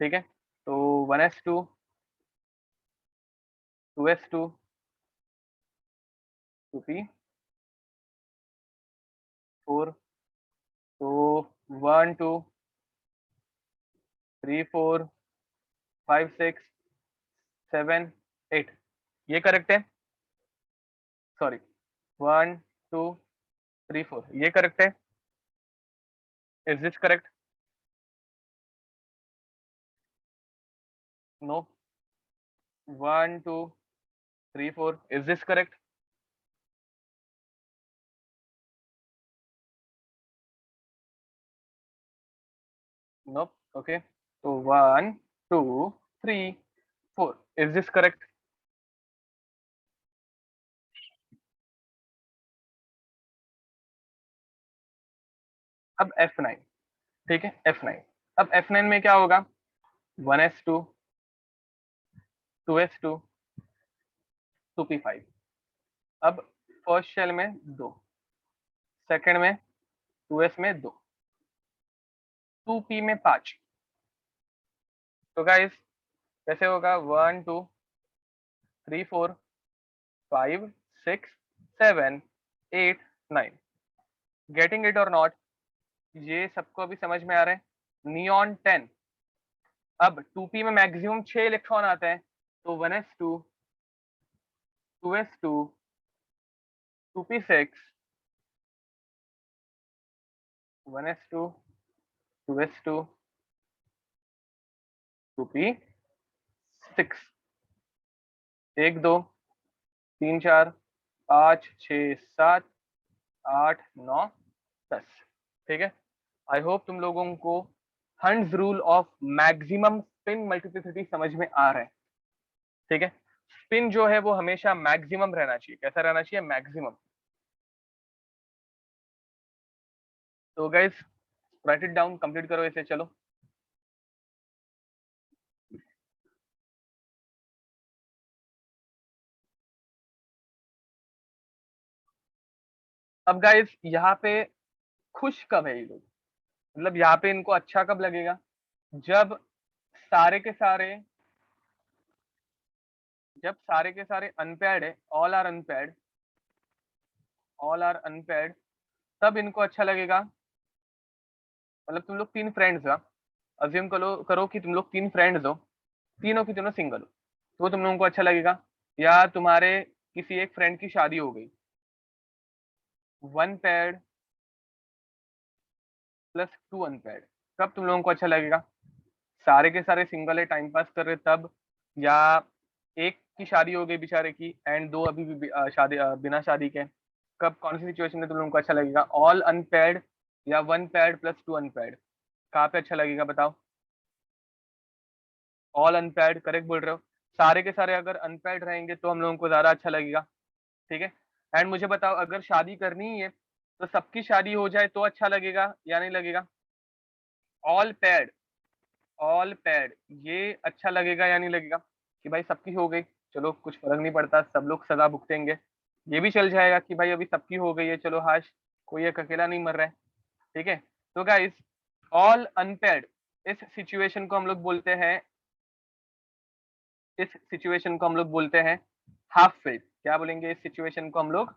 ठीक है, तो 1s2 2s2 2p4। तो 1 2 3 4 5 6 7 8, ये करेक्ट है। सॉरी, 1 2 3 4, ये करेक्ट है। Is this correct? No. 1 2 3 4, is this correct? No. Okay, तो 1 2 3 4, इज दिस करेक्ट? अब F9। ठीक है, F9। अब F9 में क्या होगा, 1s2 2s2 2p5। अब फर्स्ट शेल में 2, सेकंड में 2s में 2, 2p में 5। तो गाइस कैसे होगा, 1 2 3 4 5 6 7 8 9, गेटिंग इट और नॉट? ये सबको अभी समझ में आ रहा है। नियॉन 10, अब 2p में मैक्सिमम 6 इलेक्ट्रॉन आते हैं, तो 1s2 2s2 2p6 1s2 2s2 2p6, 1 2 3 4 5 6 7 8 9 10। ठीक है, आई होप तुम लोगों को Hund's rule of maximum spin multiplicity समझ में आ रहा है। ठीक है, स्पिन जो है वो हमेशा मैक्सिमम रहना चाहिए। कैसा रहना चाहिए, मैक्सिमम। तो guys right it down, complete करो इसे। चलो अब गाइस यहाँ पे खुश कब है ये लोग, मतलब यहाँ पे इनको अच्छा कब लगेगा, जब सारे के सारे जब सारे के सारे अनपेयर्ड है, all are unpaired, all are unpaired, तब इनको अच्छा लगेगा। मतलब तुम लोग 3 फ्रेंड्स हो, अज्यूम करो कि तुम लोग 3 फ्रेंड्स हो, तीनों की तीनों सिंगल हो, तो तुम लोगों को अच्छा लगेगा। या तुम्हारे किसी एक फ्रेंड की शादी हो गई, 1 पेयर्ड +2 अनपेयर्ड, कब तुम लोगों को अच्छा लगेगा? सारे के सारे सिंगल है, टाइम पास कर रहे तब, या एक की शादी हो गई बेचारे की एंड 2 अभी भी शादी बिना शादी के, कब, कौन सी सिचुएशन में तुम लोगों को अच्छा लगेगा? ऑल अनपेयर्ड या 1 पेयर्ड +2 अनपेयर्ड, कहाँ पे अच्छा लगेगा बताओ? ऑल अनपेयर्ड, करेक्ट बोल रहे हो। सारे के सारे अगर अनपेयर्ड रहेंगे तो हम लोगों को ज्यादा अच्छा लगेगा। ठीक है, एंड मुझे बताओ अगर शादी करनी ही है तो सबकी शादी हो जाए तो अच्छा लगेगा या नहीं लगेगा? ऑल पेयर्ड, ऑल पेयर्ड, ये अच्छा लगेगा या नहीं लगेगा कि भाई सबकी हो गई, चलो कुछ फर्क नहीं पड़ता, सब लोग सजा भुगतेंगे। ये भी चल जाएगा कि भाई अभी सबकी हो गई है, चलो हाश कोई एक अकेला नहीं मर रहा है, ठीक है। तो गाइस ऑल अनपेयर्ड, इस सिचुएशन को हम लोग बोलते हैं, इस सिचुएशन को हम लोग बोलते हैं हाफ फिल्ड। क्या बोलेंगे इस सिचुएशन को हम लोग?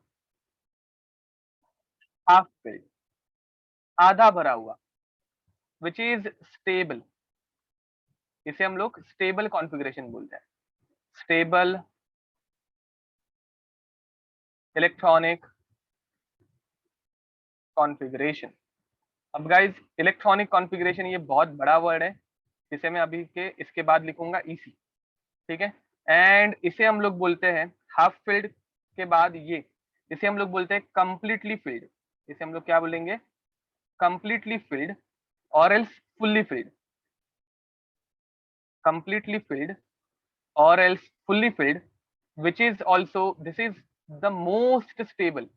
हाफ फिल्ड, आधा भरा हुआ, विच इज स्टेबल। इसे हम लोग स्टेबल कॉन्फ़िगरेशन बोलते हैं, स्टेबल इलेक्ट्रॉनिक कॉन्फ़िगरेशन। अब गाइस इलेक्ट्रॉनिक कॉन्फ़िगरेशन ये बहुत बड़ा वर्ड है, जिसे मैं अभी के इसके बाद लिखूंगा ईसी, ठीक है। एंड इसे हम लोग बोलते हैं हाफ फिल्ड के बाद ये, इसे हम लोग बोलते हैं कंप्लीटली फिल्ड। इसे हम लोग क्या बोलेंगे? कंप्लीटली फिल्ड और else fully filled. Completely filled और else fully filled, which is also this is the most stable।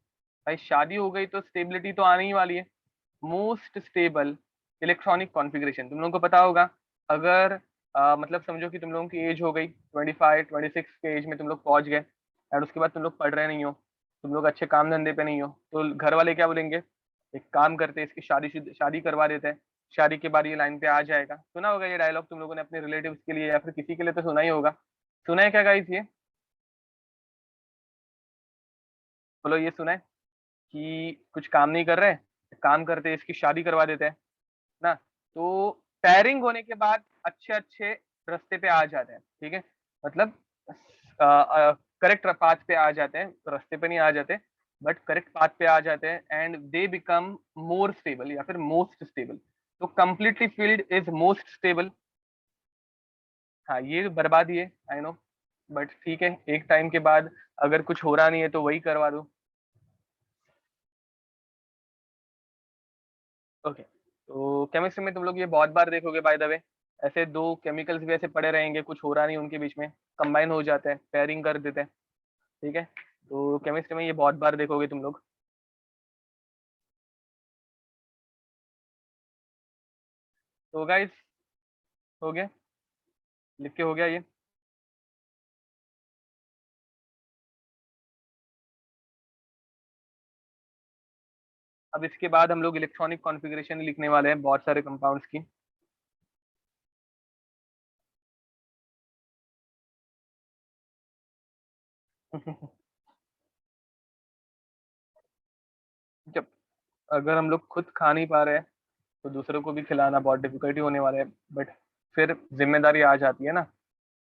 भाई शादी हो गई तो स्टेबिलिटी तो आने ही वाली है। मोस्ट स्टेबल इलेक्ट्रॉनिक कॉन्फ़िगरेशन तुम लोगों को पता होगा। अगर मतलब समझो कि तुम लोगों की एज हो गई 25 26 के एज में तुम लोग पहुंच गए, और उसके बाद तुम लोग पढ़ रहे नहीं हो, तुम लोग अच्छे काम धंधे पे नहीं हो, तो घर वाले क्या बोलेंगे? एक काम करते हैं, इसकी शादी करवा देते हैं, शादी के बाद ये लाइन पे आ जाएगा। सुना होगा ये डायलॉग तुम लोगों ने अपने रिलेटिव्स के लिए या फिर किसी के लिए तो सुना ही होगा। सुना है क्या गाइस ये? बोलो ये सुना है कि कुछ काम नहीं कर रहे, काम करते इसकी शादी करवा देते हैं ना। तो पेयरिंग होने के बाद अच्छे अच्छे रास्ते पे आ जाते हैं, ठीक है। मतलब करेक्ट पाथ पे आ जाते हैं, रास्ते पे नहीं आ जाते, बट करेक्ट पाथ पे आ जाते हैं and they become more stable या फिर मोस्ट स्टेबल। तो completely field is most stable. हाँ ये बर्बादी है, आई नो, बट ठीक है, एक टाइम के बाद अगर कुछ हो रहा नहीं है तो वही करवा दो। ओके, तो केमिस्ट्री में तुम लोग ये बहुत बार देखोगे बाय द वे, ऐसे दो केमिकल्स भी ऐसे पड़े रहेंगे, कुछ हो रहा नहीं उनके बीच में, कंबाइन हो जाते हैं, पेयरिंग कर देते हैं, ठीक है। तो केमिस्ट्री में ये बहुत बार देखोगे तुम लोग। तो गाइस हो गया, लिख के हो गया ये। अब इसके बाद हम लोग इलेक्ट्रॉनिक कॉन्फ़िगरेशन लिखने वाले हैं बहुत सारे कंपाउंड्स की। जब अगर हम लोग खुद खा नहीं पा रहे हैं तो दूसरों को भी खिलाना बहुत डिफिकल्टी होने वाला है, बट फिर जिम्मेदारी आ जाती है ना,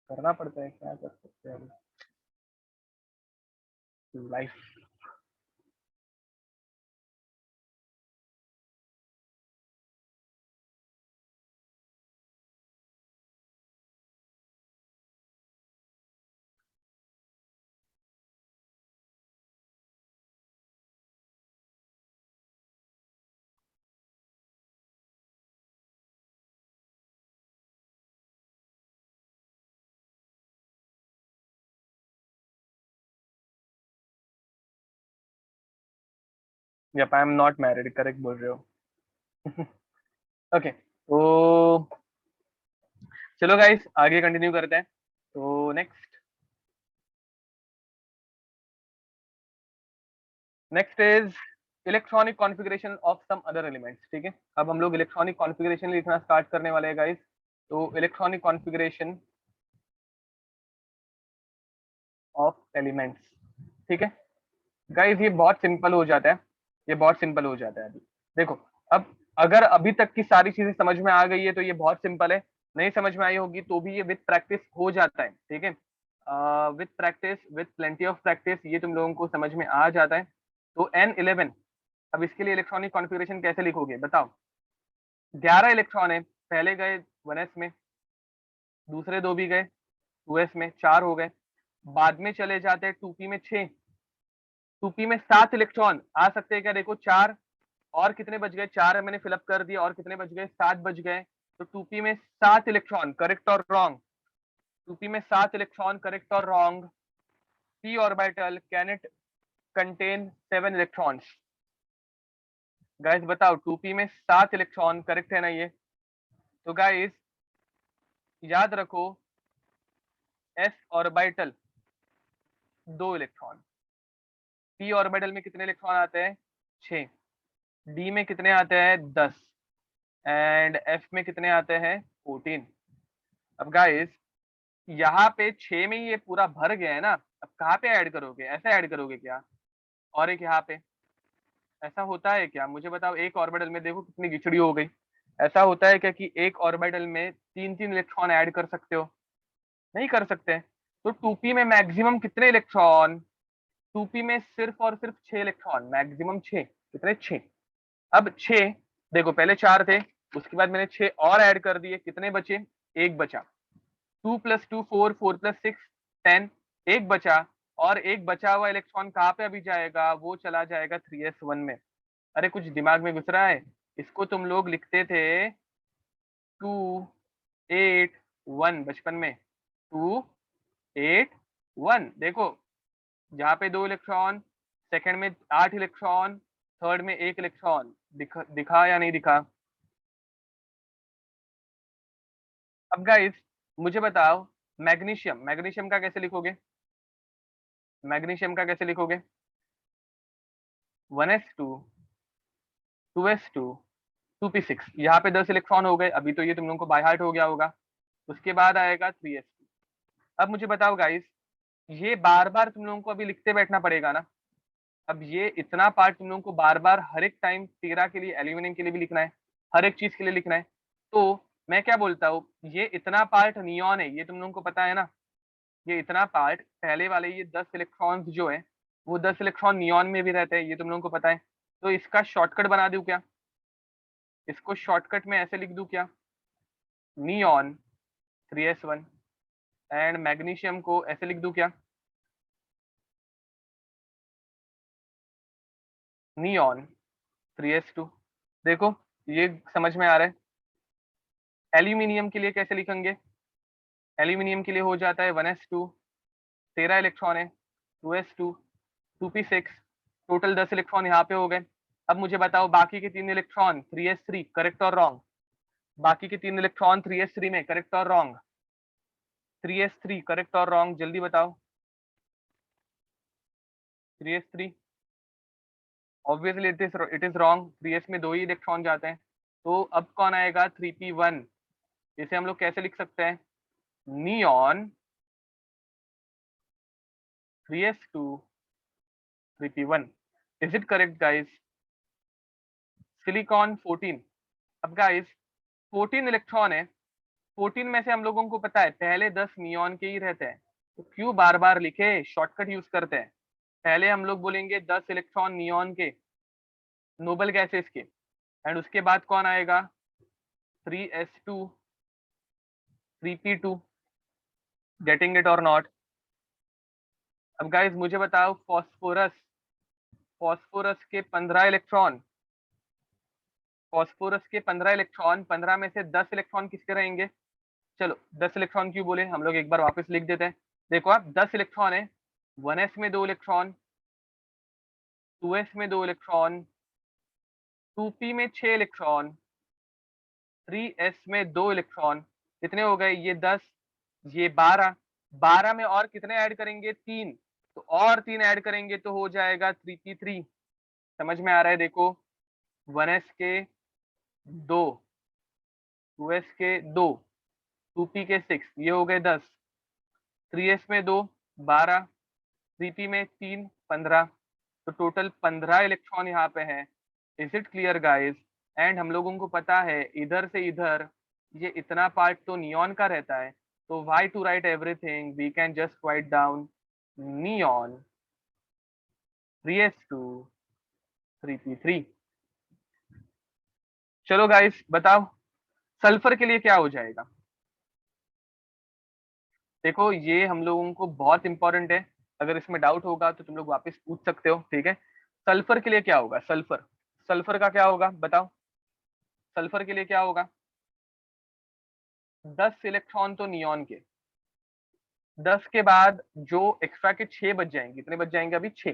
करना पड़ता है, क्या कर सकते हैं, life. Yup, I am not married, correct बोल रहे हो। ओके, तो चलो गाइस आगे कंटिन्यू करते हैं। तो next, next is electronic configuration of some other elements, ठीक है। अब हम लोग इलेक्ट्रॉनिक कॉन्फ़िगरेशन लिखना स्टार्ट करने वाले हैं गाइस। तो इलेक्ट्रॉनिक कॉन्फ़िगरेशन ऑफ एलिमेंट्स, ठीक है। गाइस ये बहुत सिंपल हो जाता है, ये बहुत सिंपल हो जाता है। अभी देखो, अब अगर अभी तक की सारी चीजें समझ में आ गई है तो ये बहुत सिंपल है, नहीं समझ में आई होगी तो भी ये विद प्रैक्टिस हो जाता है, ठीक है। With practice, with plenty of practice ये तुम लोगों को समझ में आ जाता है। तो N11, अब इसके लिए इलेक्ट्रॉनिक कॉन्फ़िगरेशन कैसे लिखोगे बताओ? 11 इलेक्ट्रॉन है, पहले गए 1s में, दूसरे दो भी गए 2s में, 4 हो गए। बाद में चले जाते हैं 2p में 6, 2p में 7 इलेक्ट्रॉन आ सकते हैं क्या? देखो 4 और कितने बच गए, 4 मैंने फिलअप कर दिया, और कितने बच गए? 7 बच गए। तो 2p में 7 इलेक्ट्रॉन, करेक्ट और रॉन्ग? 2p में 7 इलेक्ट्रॉन, करेक्ट और wrong? p orbital can it contain 7 electrons? Guys बताओ, 2p में 7 इलेक्ट्रॉन, करेक्ट है ना ये? तो गाइस याद रखो, s orbital 2 electron, p orbital में कितने इलेक्ट्रॉन आते हैं? 6। d में कितने आते हैं? 10। एंड f में कितने आते हैं? 14। अब गाइस यहाँ पे 6 में ही ये पूरा भर गया है ना, अब कहाँ पे ऐड करोगे? ऐसे ऐड करोगे क्या? और एक यहाँ पे, ऐसा होता है क्या? मुझे बताओ, एक ऑर्बिटल में देखो कितनी गिचड़ी हो गई। ऐसा होता है क्या कि एक ऑर्बिटल में 3-3 इलेक्ट्रॉन ऐड कर सकते हो? नहीं कर सकते। तो 2p में मैक्सिमम कितने इलेक्ट्रॉन? 2p में सिर्फ और सिर्फ 6 इलेक्ट्रॉन, मैक्सिमम 6। कितने? 6। अब 6, देखो पहले 4 थे, उसके बाद मैंने 6 और ऐड कर दिए, कितने बचे? एक बचा। 2 + 2 4, 4 + 6 10, एक बचा। और एक बचा हुआ इलेक्ट्रॉन कहाँ पे अभी जाएगा? वो चला जाएगा 3s1 में। अरे कुछ दिमाग में घुस रहा है? इसको तुम लोग लिखते थे 2 8 1 बचपन में। 2 8 1, देखो यहाँ पे 2 इलेक्ट्रॉन, सेकंड में 8 इलेक्ट्रॉन, थर्ड में 1 इलेक्ट्रॉन। दिखा या नहीं दिखा? अब गाइस मुझे बताओ, मैग्नीशियम, मैग्नीशियम का कैसे लिखोगे? मैग्नीशियम का कैसे लिखोगे? 1s2 2s2 2p6। यहाँ पे 10 इलेक्ट्रॉन हो गए, अभी तो ये तुम लोगों को बाय हार्ट हो गया होगा। उसके बाद आएगा 3s2। अब मुझे बताओ गाइस, ये बार बार तुम लोगों को अभी लिखते बैठना पड़ेगा ना। अब ये इतना पार्ट तुम लोगों को बार बार हर एक टाइम 13 के लिए, एल्यूमिनियम के लिए भी लिखना है, हर एक चीज के लिए लिखना है। तो मैं क्या बोलता हूँ, ये इतना पार्ट नियॉन है, ये तुम लोगों को पता है ना। ये इतना पार्ट पहले वाले, ये 10 इलेक्ट्रॉन्स जो है, वो 10 इलेक्ट्रॉन नियॉन में भी रहते हैं, ये तुम लोगों को पता है। तो इसका शॉर्टकट बना दूं क्या? इसको शॉर्टकट में ऐसे लिख दूं क्या? Neon 3s1। एंड मैग्नीशियम को ऐसे लिख दूं क्या? Neon 3s2। देखो ये समझ में आ रहा है। एल्यूमिनियम के लिए कैसे लिखेंगे? एल्यूमिनियम के लिए हो जाता है 1s2, 13 इलेक्ट्रॉन है, 2s2 2p6, टोटल 10 इलेक्ट्रॉन यहाँ पे हो गए। अब मुझे बताओ बाकी के 3 इलेक्ट्रॉन 3s3, करेक्ट और रॉन्ग? बाकी के 3 इलेक्ट्रॉन 3s3 में, करेक्ट और रॉन्ग? 3s3 करेक्ट और रॉन्ग, जल्दी बताओ। 3s3 obviously it is wrong, 3s में 2 ही इलेक्ट्रॉन जाते हैं। तो अब कौन आएगा? 3p1। इसे हम लोग कैसे लिख सकते हैं? Neon 3s2 3p1। Is it correct guys? Silicon 14। अब गाइस 14 इलेक्ट्रॉन है, 14 में से हम लोगों को पता है पहले 10 नियॉन के ही रहते हैं, तो क्यों बार बार लिखे? शॉर्टकट यूज करते हैं। पहले हम लोग बोलेंगे 10 इलेक्ट्रॉन नियॉन के, नोबल गैसेस के, एंड उसके बाद कौन आएगा? 3s2 3p2। गेटिंग इट और नॉट? अब गाइस मुझे बताओ, फॉस्फोरस, फॉस्फोरस के 15 इलेक्ट्रॉन, फॉस्फोरस के 15 इलेक्ट्रॉन, 15 में से 10 इलेक्ट्रॉन किसके रहेंगे? चलो 10 इलेक्ट्रॉन क्यों बोले, हम लोग एक बार वापस लिख देते हैं। देखो आप 10 इलेक्ट्रॉन है, 1s में 2 इलेक्ट्रॉन, 2s में 2 इलेक्ट्रॉन, 2p में 6 इलेक्ट्रॉन, 3s में 2 इलेक्ट्रॉन। कितने हो गए? ये 10, ये 12। 12 में और कितने ऐड करेंगे? 3। तो और 3 ऐड करेंगे तो हो जाएगा 3p3। समझ में आ रहा है? देखो 1s के 2, 2s के 2, 2p के 6, ये हो गए 10। 3s में 2 12, 3p में 3 15, तो टोटल 15 इलेक्ट्रॉन यहाँ पे है। Is it clear guys? And हम लोगों को पता है इधर से इधर ये इतना पार्ट तो नियॉन का रहता है, तो why to write everything, we can just write down neon 3s2 3p3। चलो गाइस बताओ, सल्फर के लिए क्या हो जाएगा? देखो ये हम लोगों को बहुत इंपॉर्टेंट है, अगर इसमें डाउट होगा तो तुम लोग वापस पूछ सकते हो, ठीक है। सल्फर के लिए क्या होगा? सल्फर, सल्फर का क्या होगा बताओ? सल्फर के लिए क्या होगा? 10 इलेक्ट्रॉन तो नियॉन के, 10 के बाद जो एक्स्ट्रा के 6 बच जाएंगे, कितने बच जाएंगे? अभी 6।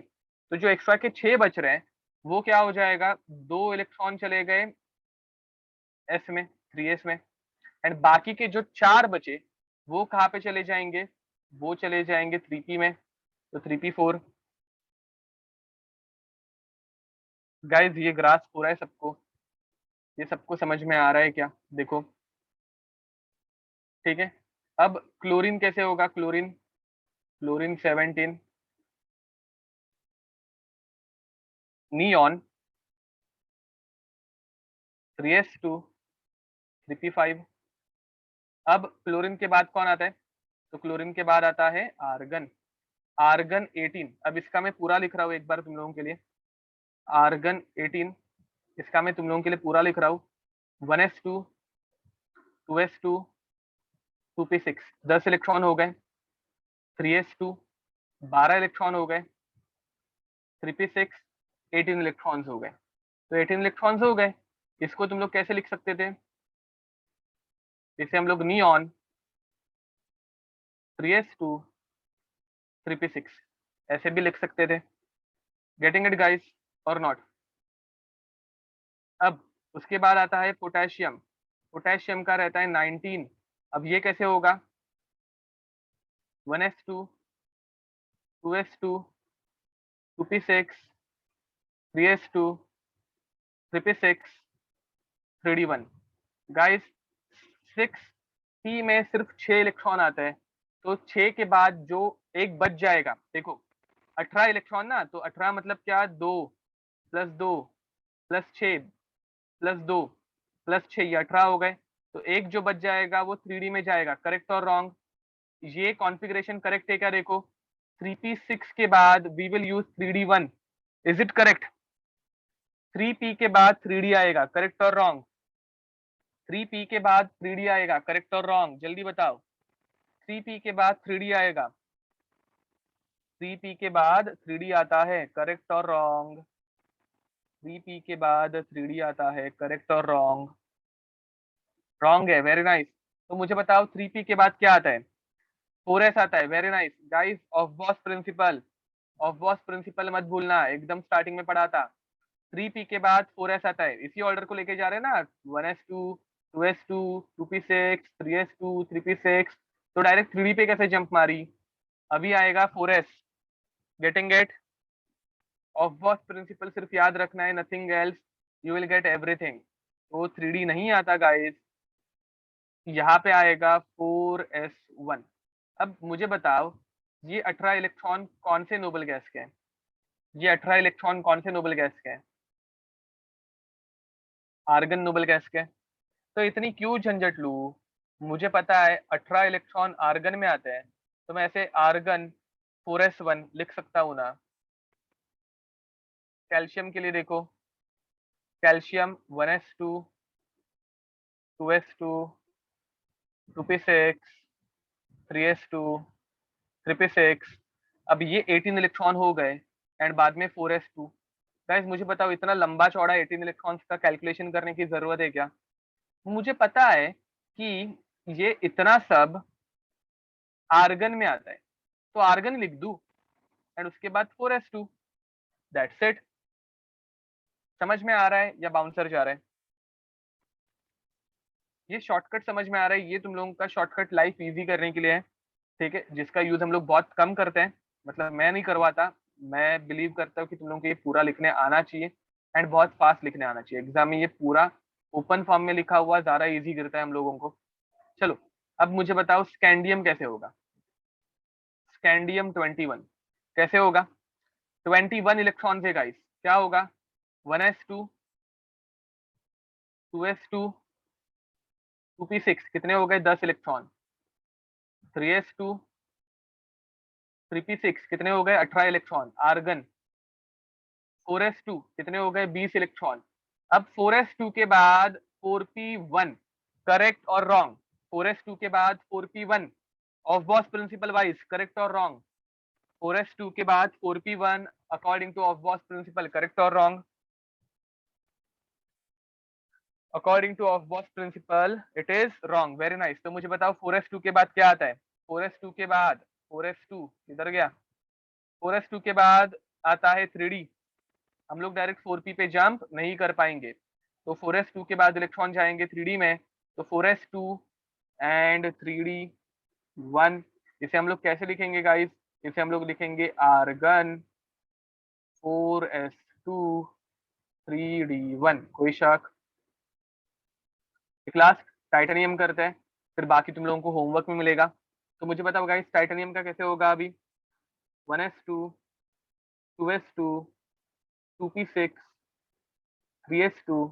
तो जो एक्स्ट्रा के 6 बच रहे हैं वो क्या हो जाएगा? 2 इलेक्ट्रॉन चले गए एस में, 3s में, एंड बाकी के जो 4 बचे वो कहाँ पे चले जाएंगे? वो चले जाएंगे 3p में, तो 3p4। गाइज ये ग्राफ पूरा है सबको, ये सबको समझ में आ रहा है क्या? देखो ठीक है। अब क्लोरीन कैसे होगा? Chlorine, chlorine 17, neon 3s2 3p5। अब क्लोरीन के बाद कौन आता है? तो क्लोरीन के बाद आता है आर्गन, आर्गन 18। अब इसका मैं पूरा लिख रहा हूँ एक बार तुम लोगों के लिए, आर्गन 18, इसका मैं तुम लोगों के लिए पूरा लिख रहा हूँ। 1s2 2s2 2p6, 10 इलेक्ट्रॉन हो गए। 3s2 12 इलेक्ट्रॉन हो गए। 3p6 18 इलेक्ट्रॉन्स हो गए। तो 18 इलेक्ट्रॉन्स हो गए, इसको तुम लोग कैसे लिख सकते थे? इसे हम लोग नियॉन 3s2 3p6 ऐसे भी लिख सकते थे। गेटिंग इट गाइस और नॉट? अब उसके बाद आता है पोटेशियम, पोटेशियम का रहता है 19। अब ये कैसे होगा? 1s2 2s2 2p6 3s2 3p6 3d1। Guys 6p में सिर्फ 6 इलेक्ट्रॉन आता है, तो 6 के बाद जो एक बच जाएगा, देखो 18 इलेक्ट्रॉन ना, तो 18 मतलब क्या? 2 प्लस 2 प्लस 6 प्लस 2 प्लस 6, ये 18 हो गए। तो एक जो बच जाएगा वो 3D में जाएगा। करेक्ट और रॉन्ग? ये कॉन्फ़िगरेशन करेक्ट है क्या? देखो 3p6 के बाद we will use 3d1। Is it correct? 3p के बाद 3d आएगा। करेक्ट और रॉन्ग? 3p के बाद 3d आएगा। करेक्ट और रॉन्ग? जल्दी बताओ। 3p के बाद 3d आएगा। 3p के बाद 3d आता है। करेक्ट और रॉन्ग? 3p के बाद 3d आता है। करेक्ट और रॉन्ग? रॉन्ग है। Very nice. तो मुझे बताओ 3p के बाद क्या आता है? 4s आता है। Very nice guys. Aufbau principle, Aufbau principle मत भूलना, एकदम स्टार्टिंग में पढ़ा था। 3p के बाद 4s आता है। इसी ऑर्डर को लेके जा रहे हैं ना, 1s2 2s2 2p6 3s2 3p6। तो डायरेक्ट 3d पे कैसे जंप मारी? अभी आएगा 4s। Getting it? Aufbau principle सिर्फ याद रखना है, nothing else, you will get everything. तो 3d नहीं आता गाइस, यहाँ पे आएगा 4s1। अब मुझे बताओ ये 18 इलेक्ट्रॉन कौन से नोबल गैस के हैं? ये 18 इलेक्ट्रॉन कौन से नोबल गैस के हैं? आर्गन नोबल गैस के हैं। तो इतनी क्यों झंझट लू? मुझे पता है 18 इलेक्ट्रॉन आर्गन में आते हैं, तो मैं ऐसे आर्गन 4s1 लिख सकता हूँ ना। कैल्शियम के लिए देखो, calcium 1s2 2s2 2p6 3s2 3p6। अब ये 18 इलेक्ट्रॉन हो गए एंड बाद में 4s2। गाइस मुझे बताओ इतना लंबा चौड़ा 18 इलेक्ट्रॉन्स का कैलकुलेशन करने की जरूरत है क्या? मुझे पता है कि ये इतना सब आर्गन में आता है, तो आर्गन लिख दूं एंड उसके बाद 4s2। That's it. समझ में आ रहा है या बाउंसर जा रहा है? ये शॉर्टकट समझ में आ रहा है? ये तुम लोगों का शॉर्टकट लाइफ इजी करने के लिए है, ठीक है, जिसका यूज हम लोग बहुत कम करते हैं। मतलब मैं नहीं करवाता, मैं बिलीव करता हूँ कि तुम लोगों को ये पूरा लिखने आना चाहिए एंड बहुत फास्ट लिखने आना चाहिए। एग्जाम में ये पूरा ओपन फॉर्म में लिखा हुआ ज्यादा इजी गिरता है हम लोगों को। चलो अब मुझे बताओ स्कैंडियम कैसे होगा? स्कैंडियम 21 कैसे होगा? 21 इलेक्ट्रॉन है गाइस, क्या होगा? 1s2 2s2 2p6 कितने हो गए? 10 इलेक्ट्रॉन। 3s2 3p6 कितने हो गए? 18 इलेक्ट्रॉन आर्गन। 4s2 कितने हो गए? 20 इलेक्ट्रॉन। अब 4s2 के बाद 4p1। करेक्ट और रॉन्ग? 4s2 के बाद 4p1 Aufbau principle wise, correct और रॉन्ग? 4s2 के बाद 4p1 according to Aufbau principle, correct और wrong? According to Aufbau principle it is wrong. Very nice. तो मुझे बताओ 4s2 के बाद क्या आता है? 4s2 के बाद 4s2 किधर गया? 4s2 के बाद आता है 3d। हम लोग डायरेक्ट 4p पे जंप नहीं कर पाएंगे, तो 4s2 के बाद इलेक्ट्रॉन जाएंगे 3d में। तो 4s2 एंड 3d1। इसे हम लोग कैसे लिखेंगे गाइस? इसे हम लोग लिखेंगे आर्गन 4s2 3D1 कोई शक? क्लास टाइटेनियम करते हैं, फिर बाकी तुम लोगों को होमवर्क में मिलेगा। तो मुझे बताओ गाइस टाइटेनियम का कैसे होगा अभी? 1s2, 2s2, 2p6, 3s2,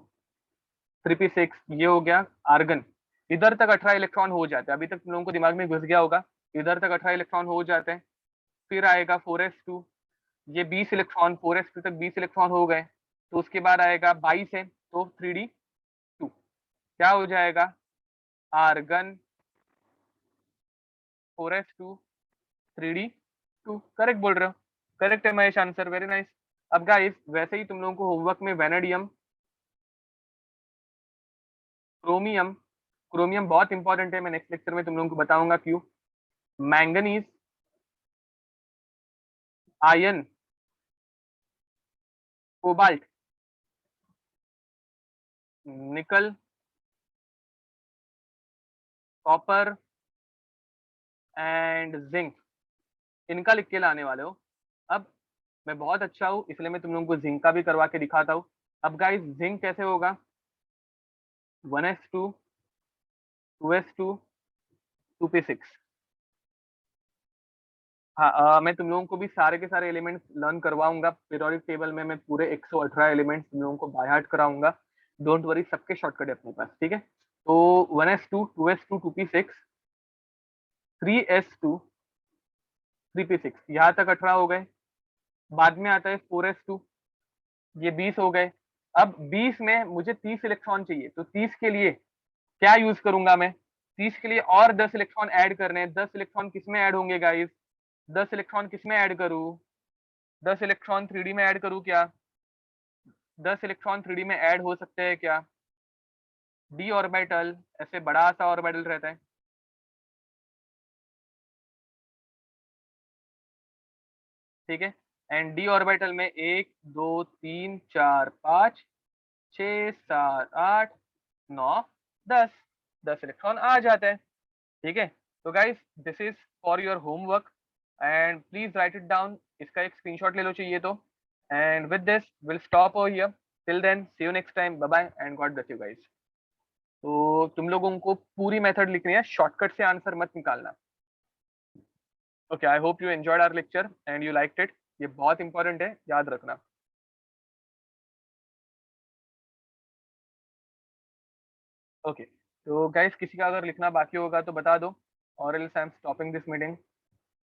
3p6, ये हो गया आर्गन। इधर तक 18 इलेक्ट्रॉन हो जाते हैं, अभी तक तुम लोगों को दिमाग में घुस गया होगा, इधर तक 18 इलेक्ट्रॉन हो जाते हैं। फिर आएगा 4s2, ये 20 इलेक्ट्रॉन, 4s2 तक 20 इलेक्ट्रॉन हो गए। तो उसके बाद आएगा 22 है, तो 3d2 क्या हो जाएगा? Argon 4s2, 3d2। करेक्ट बोल रहे हो, करेक्ट है महेश आंसर, वेरी नाइस। अब गाइस वैसे ही तुम लोगों को होमवर्क में वेनेडियम, क्रोमियम, क्रोमियम बहुत इंपॉर्टेंट है, मैं नेक्स्ट लेक्चर में तुम लोगों को बताऊंगा क्यों। मैंगनीज, आयन, कोबाल्ट, निकल, कॉपर एंड जिंक, इनका लिख के लाने वाले हो। अब मैं बहुत अच्छा हूँ इसलिए मैं तुम लोगों को जिंक का भी करवा के दिखाता हूँ। अब गाइस जिंक कैसे होगा? 1s2, 2s2, 2p6। हाँ मैं तुम लोगों को भी सारे के सारे एलिमेंट्स लर्न करवाऊंगा। पीरियोडिक टेबल में मैं पूरे 118 एलिमेंट्स तुम लोगों को बाय हार्ट कराऊंगा। डोंट वरी, सबके शॉर्टकट है अपने पास, ठीक है। तो 1s2, 2s2, 2p6, 3s2, 3p6, यहाँ तक 18 हो गए। बाद में आता है 4s2, ये 20 हो गए। अब 20 में मुझे 30 इलेक्ट्रॉन चाहिए, तो 30 के लिए क्या यूज करूंगा मैं? 30 के लिए और 10 इलेक्ट्रॉन ऐड करने हैं। 10 इलेक्ट्रॉन किस में ऐड होंगे गाइस? 10 इलेक्ट्रॉन किस में ऐड करूं? 10 इलेक्ट्रॉन 3D में ऐड करूं क्या? 10 इलेक्ट्रॉन 3D में ऐड हो सकते हैं क्या? डी ऑर्बिटल, ऐसे बड़ा सा ऑर्बिटल रहता है, ठीक है। एंड डी ऑर्बिटल में 1 2 3 4 5 6 7 8 9 10, 10 इलेक्ट्रॉन आ जाते हैं, ठीक है। तो guys this is for your homework and please write it down, इसका एक स्क्रीनशॉट ले लो चाहिए तो। And with this will stop over here, till then see you next time, bye bye and God bless you guys. तो तुम लोगों को पूरी मेथड लिखनी है, शॉर्टकट से आंसर मत निकालना। Okay, I hope you enjoyed our lecture and you liked it, ये बहुत इंपॉर्टेंट है, याद रखना। ओके, तो गाइस किसी का अगर लिखना बाकी होगा तो बता दो, और else I am stopping this meeting.